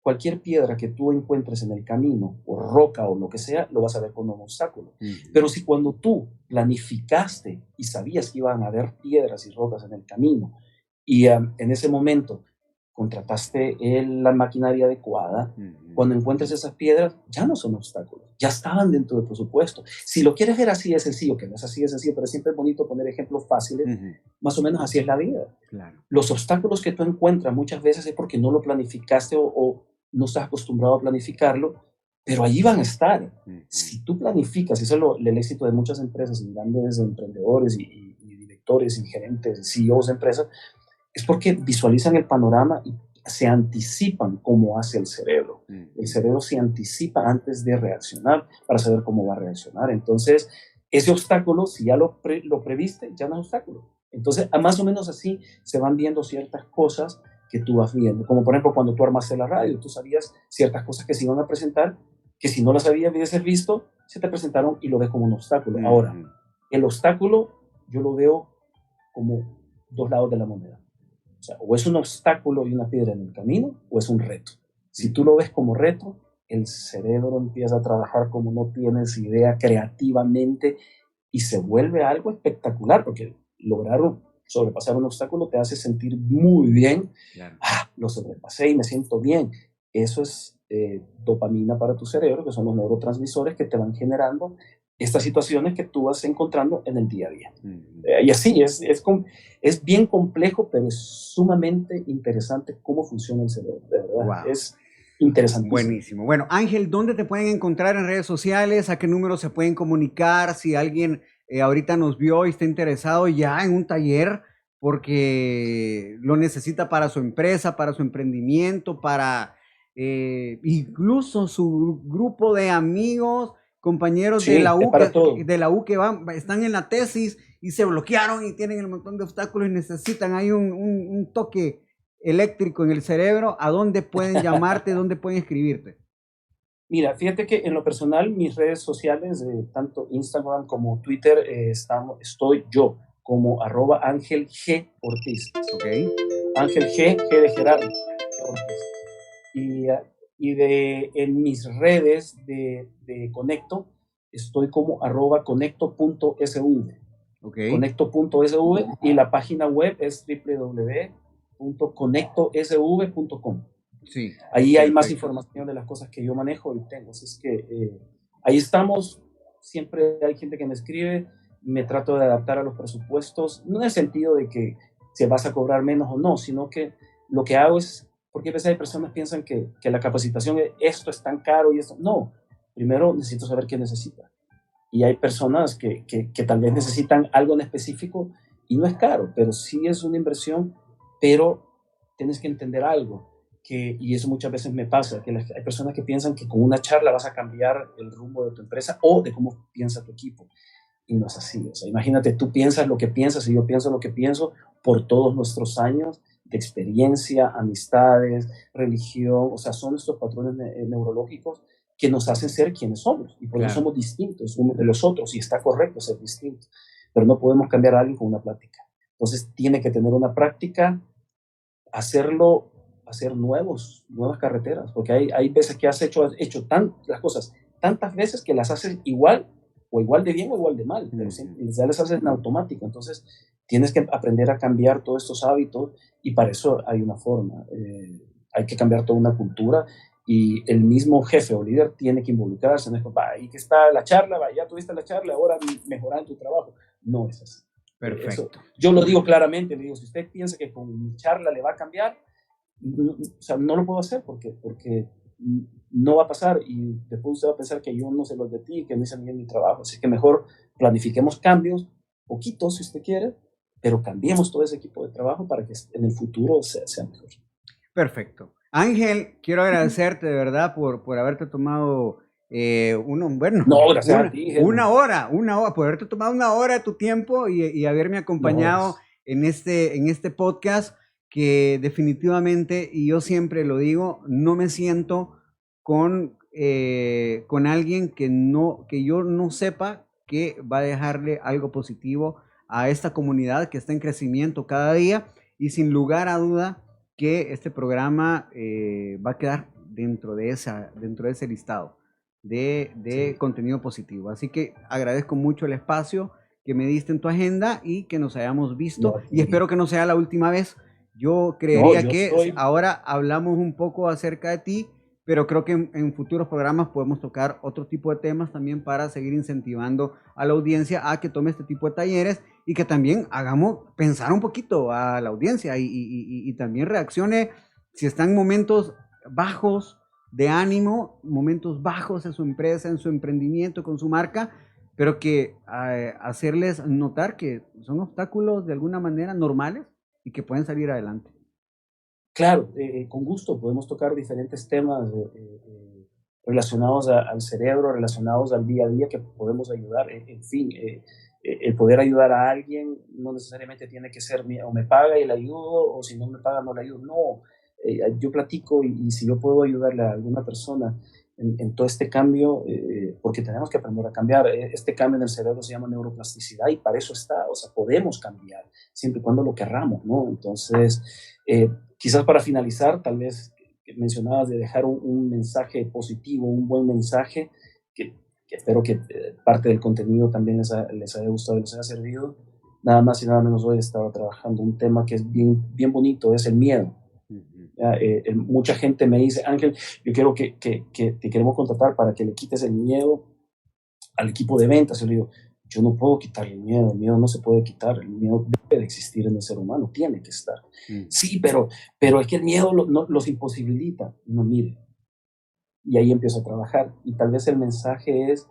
cualquier piedra que tú encuentres en el camino, o roca o lo que sea, lo vas a ver como un obstáculo. Pero si cuando tú planificaste y sabías que iban a haber piedras y rocas en el camino, y en ese momento contrataste la maquinaria adecuada, cuando encuentres esas piedras, ya no son obstáculos, ya estaban dentro del presupuesto. Si lo quieres ver así de sencillo, que no es así de sencillo, pero siempre es bonito poner ejemplos fáciles, más o menos así es la vida. Claro. Los obstáculos que tú encuentras muchas veces es porque no lo planificaste o no estás acostumbrado a planificarlo, pero allí van a estar. Si tú planificas, y eso es el éxito de muchas empresas, y grandes emprendedores y directores y gerentes y CEOs de empresas, es porque visualizan el panorama y se anticipan cómo hace el cerebro. El cerebro se anticipa antes de reaccionar para saber cómo va a reaccionar. Entonces, ese obstáculo, si ya lo previste, ya no es obstáculo. Entonces, más o menos así se van viendo ciertas cosas que tú vas viendo. Como por ejemplo, cuando tú armaste la radio, tú sabías ciertas cosas que se iban a presentar, que si no las hubieses visto, se te presentaron y lo ves como un obstáculo. Ahora, el obstáculo yo lo veo como dos lados de la moneda. O sea, o es un obstáculo y una piedra en el camino, o es un reto. Si tú lo ves como reto, el cerebro empieza a trabajar como no tienes idea, creativamente, y se vuelve algo espectacular, porque lograr sobrepasar un obstáculo te hace sentir muy bien. Claro. Lo sobrepasé y me siento bien. Eso es dopamina para tu cerebro, que son los neurotransmisores que te van generando estas situaciones que tú vas encontrando en el día a día. Y así, es bien complejo, pero es sumamente interesante cómo funciona el cerebro, de verdad. Wow. Es interesantísimo. Buenísimo. Bueno, Ángel, ¿dónde te pueden encontrar en redes sociales? ¿A qué número se pueden comunicar? Si alguien ahorita nos vio y está interesado ya en un taller porque lo necesita para su empresa, para su emprendimiento, para incluso su grupo de amigos, compañeros Sí, de la U que están en la tesis y se bloquearon y tienen el montón de obstáculos y necesitan ahí un toque eléctrico en el cerebro. ¿A dónde pueden llamarte? ¿Dónde pueden escribirte? Mira, fíjate que en lo personal, mis redes sociales, tanto Instagram como Twitter, estoy yo como @Ángel G. Ortiz. Ok. Ángel G de Gerardo Ortiz. En mis redes de Conecto, estoy como @conecto.sv. Okay. Conecto.sv, y la página web es www.conectosv.com. Sí, ahí hay más información de las cosas que yo manejo y tengo. Así es que ahí estamos. Siempre hay gente que me escribe, me trato de adaptar a los presupuestos, no en el sentido de que si vas a cobrar menos o no, sino que lo que hago es, porque a veces hay personas que piensan que la capacitación, esto es tan caro y esto. No, primero necesito saber qué necesita. Y hay personas que tal vez necesitan algo en específico y no es caro, pero sí es una inversión, pero tienes que entender algo. Y eso muchas veces me pasa, que hay personas que piensan que con una charla vas a cambiar el rumbo de tu empresa o de cómo piensa tu equipo. Y no es así. O sea, imagínate, tú piensas lo que piensas y yo pienso lo que pienso por todos nuestros años de experiencia, amistades, religión. O sea, son estos patrones neurológicos que nos hacen ser quienes somos. Y por eso somos distintos unos de los otros. Y está correcto ser distintos. Pero no podemos cambiar a alguien con una plática. Entonces, tiene que tener una práctica, hacer nuevas carreteras, porque hay veces que has hecho las cosas tantas veces que las haces igual de bien o igual de mal, pero ya las haces en automático. Entonces tienes que aprender a cambiar todos estos hábitos y para eso hay una forma. Hay que cambiar toda una cultura y el mismo jefe o líder tiene que involucrarse. No es como, ahí que está la charla, ya tuviste la charla, ahora mejorar en tu trabajo. No es así. Perfecto. Eso, yo lo digo claramente, le digo, si usted piensa que con mi charla le va a cambiar, o sea, no lo puedo hacer porque no va a pasar y después usted va a pensar que yo no se lo advertí y que no hice bien mi trabajo. Así que mejor planifiquemos cambios, poquitos si usted quiere, pero cambiemos todo ese equipo de trabajo para que en el futuro sea mejor. Perfecto. Ángel, quiero agradecerte de verdad por haberte tomado una hora, por haberte tomado una hora de tu tiempo y haberme acompañado en este podcast, que definitivamente, y yo siempre lo digo, no me siento con alguien que yo no sepa que va a dejarle algo positivo a esta comunidad que está en crecimiento cada día, y sin lugar a duda que este programa va a quedar dentro de ese listado de contenido positivo. Así que agradezco mucho el espacio que me diste en tu agenda y que nos hayamos visto, y espero que no sea la última vez. Yo creería que ahora hablamos un poco acerca de ti, pero creo que en futuros programas podemos tocar otro tipo de temas también para seguir incentivando a la audiencia a que tome este tipo de talleres y que también hagamos pensar un poquito a la audiencia y también reaccione si están en momentos bajos de ánimo, momentos bajos en su empresa, en su emprendimiento, con su marca, pero que hacerles notar que son obstáculos de alguna manera normales y que pueden salir adelante. Claro, con gusto podemos tocar diferentes temas relacionados al cerebro, relacionados al día a día, que podemos ayudar. En fin, el poder ayudar a alguien no necesariamente tiene que ser o me paga y le ayudo, o si no me paga no le ayudo. No, yo platico y si yo puedo ayudarle a alguna persona en todo este cambio, porque tenemos que aprender a cambiar. Este cambio en el cerebro se llama neuroplasticidad y para eso está. O sea, podemos cambiar siempre y cuando lo querramos, ¿no? Entonces, quizás para finalizar, tal vez que mencionabas de dejar un mensaje positivo, un buen mensaje, que espero que parte del contenido también les haya gustado, les haya servido. nada más y nada menos hoy estaba trabajando un tema que es bien, bien bonito, es el miedo. Mucha gente me dice, Ángel, yo quiero que te queremos contratar para que le quites el miedo al equipo de ventas. Yo le digo, yo no puedo quitarle el miedo no se puede quitar, el miedo debe de existir en el ser humano, tiene que estar. Sí, pero es que el miedo los imposibilita. No, mire, y ahí empiezo a trabajar, y tal vez el mensaje es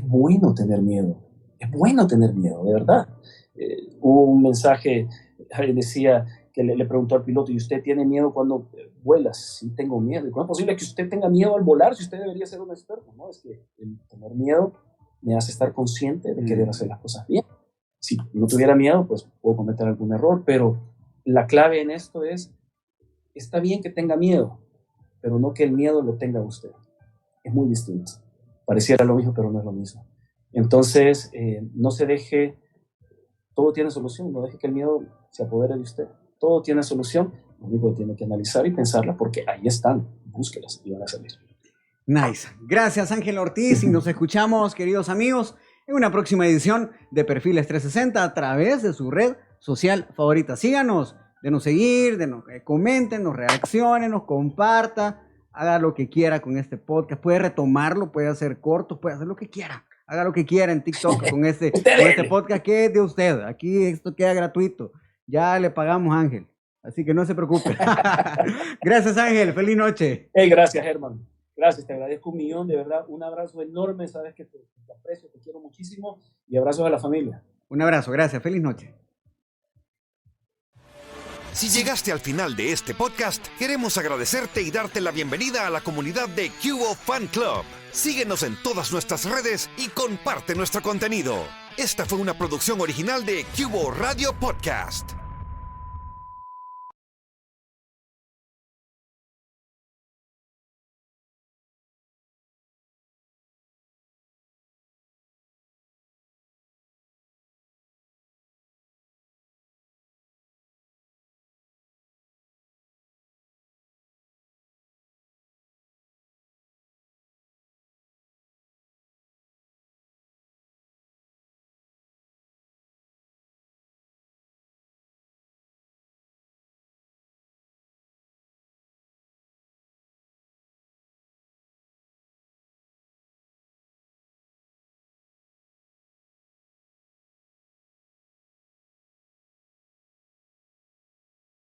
bueno tener miedo, es bueno tener miedo, de verdad. Hubo un mensaje, decía, que le preguntó al piloto, ¿y usted tiene miedo cuando vuela? Sí, tengo miedo. ¿Y cómo es posible que usted tenga miedo al volar si usted debería ser un experto? No, es que el tener miedo me hace estar consciente de querer hacer las cosas bien. Si no tuviera miedo, pues puedo cometer algún error, pero la clave en esto es, está bien que tenga miedo, pero no que el miedo lo tenga usted. Es muy distinto. Pareciera lo mismo, pero no es lo mismo. Entonces, no se deje, todo tiene solución, no deje que el miedo se apodere de usted. Todo tiene solución, lo único que tiene que analizar y pensarla, porque ahí están, búsquelas y van a salir. Nice. Gracias, Ángel Ortiz, y nos escuchamos, queridos amigos, en una próxima edición de Perfiles 360 a través de su red social favorita. Síganos, denos seguir, comenten, nos reaccionen, nos comparta, haga lo que quiera con este podcast. Puede retomarlo, puede hacer cortos, puede hacer lo que quiera. Haga lo que quiera en TikTok con este podcast que es de usted. Aquí esto queda gratuito. Ya le pagamos a Ángel, así que no se preocupe. Gracias, Ángel. Feliz noche. Hey, gracias, Germán. Gracias, te agradezco un millón, de verdad. Un abrazo enorme, sabes que te aprecio, te quiero muchísimo, y abrazos a la familia. Un abrazo, gracias. Feliz noche. Si llegaste al final de este podcast, queremos agradecerte y darte la bienvenida a la comunidad de Cubo Fan Club. Síguenos en todas nuestras redes y comparte nuestro contenido. Esta fue una producción original de Cubo Radio Podcast.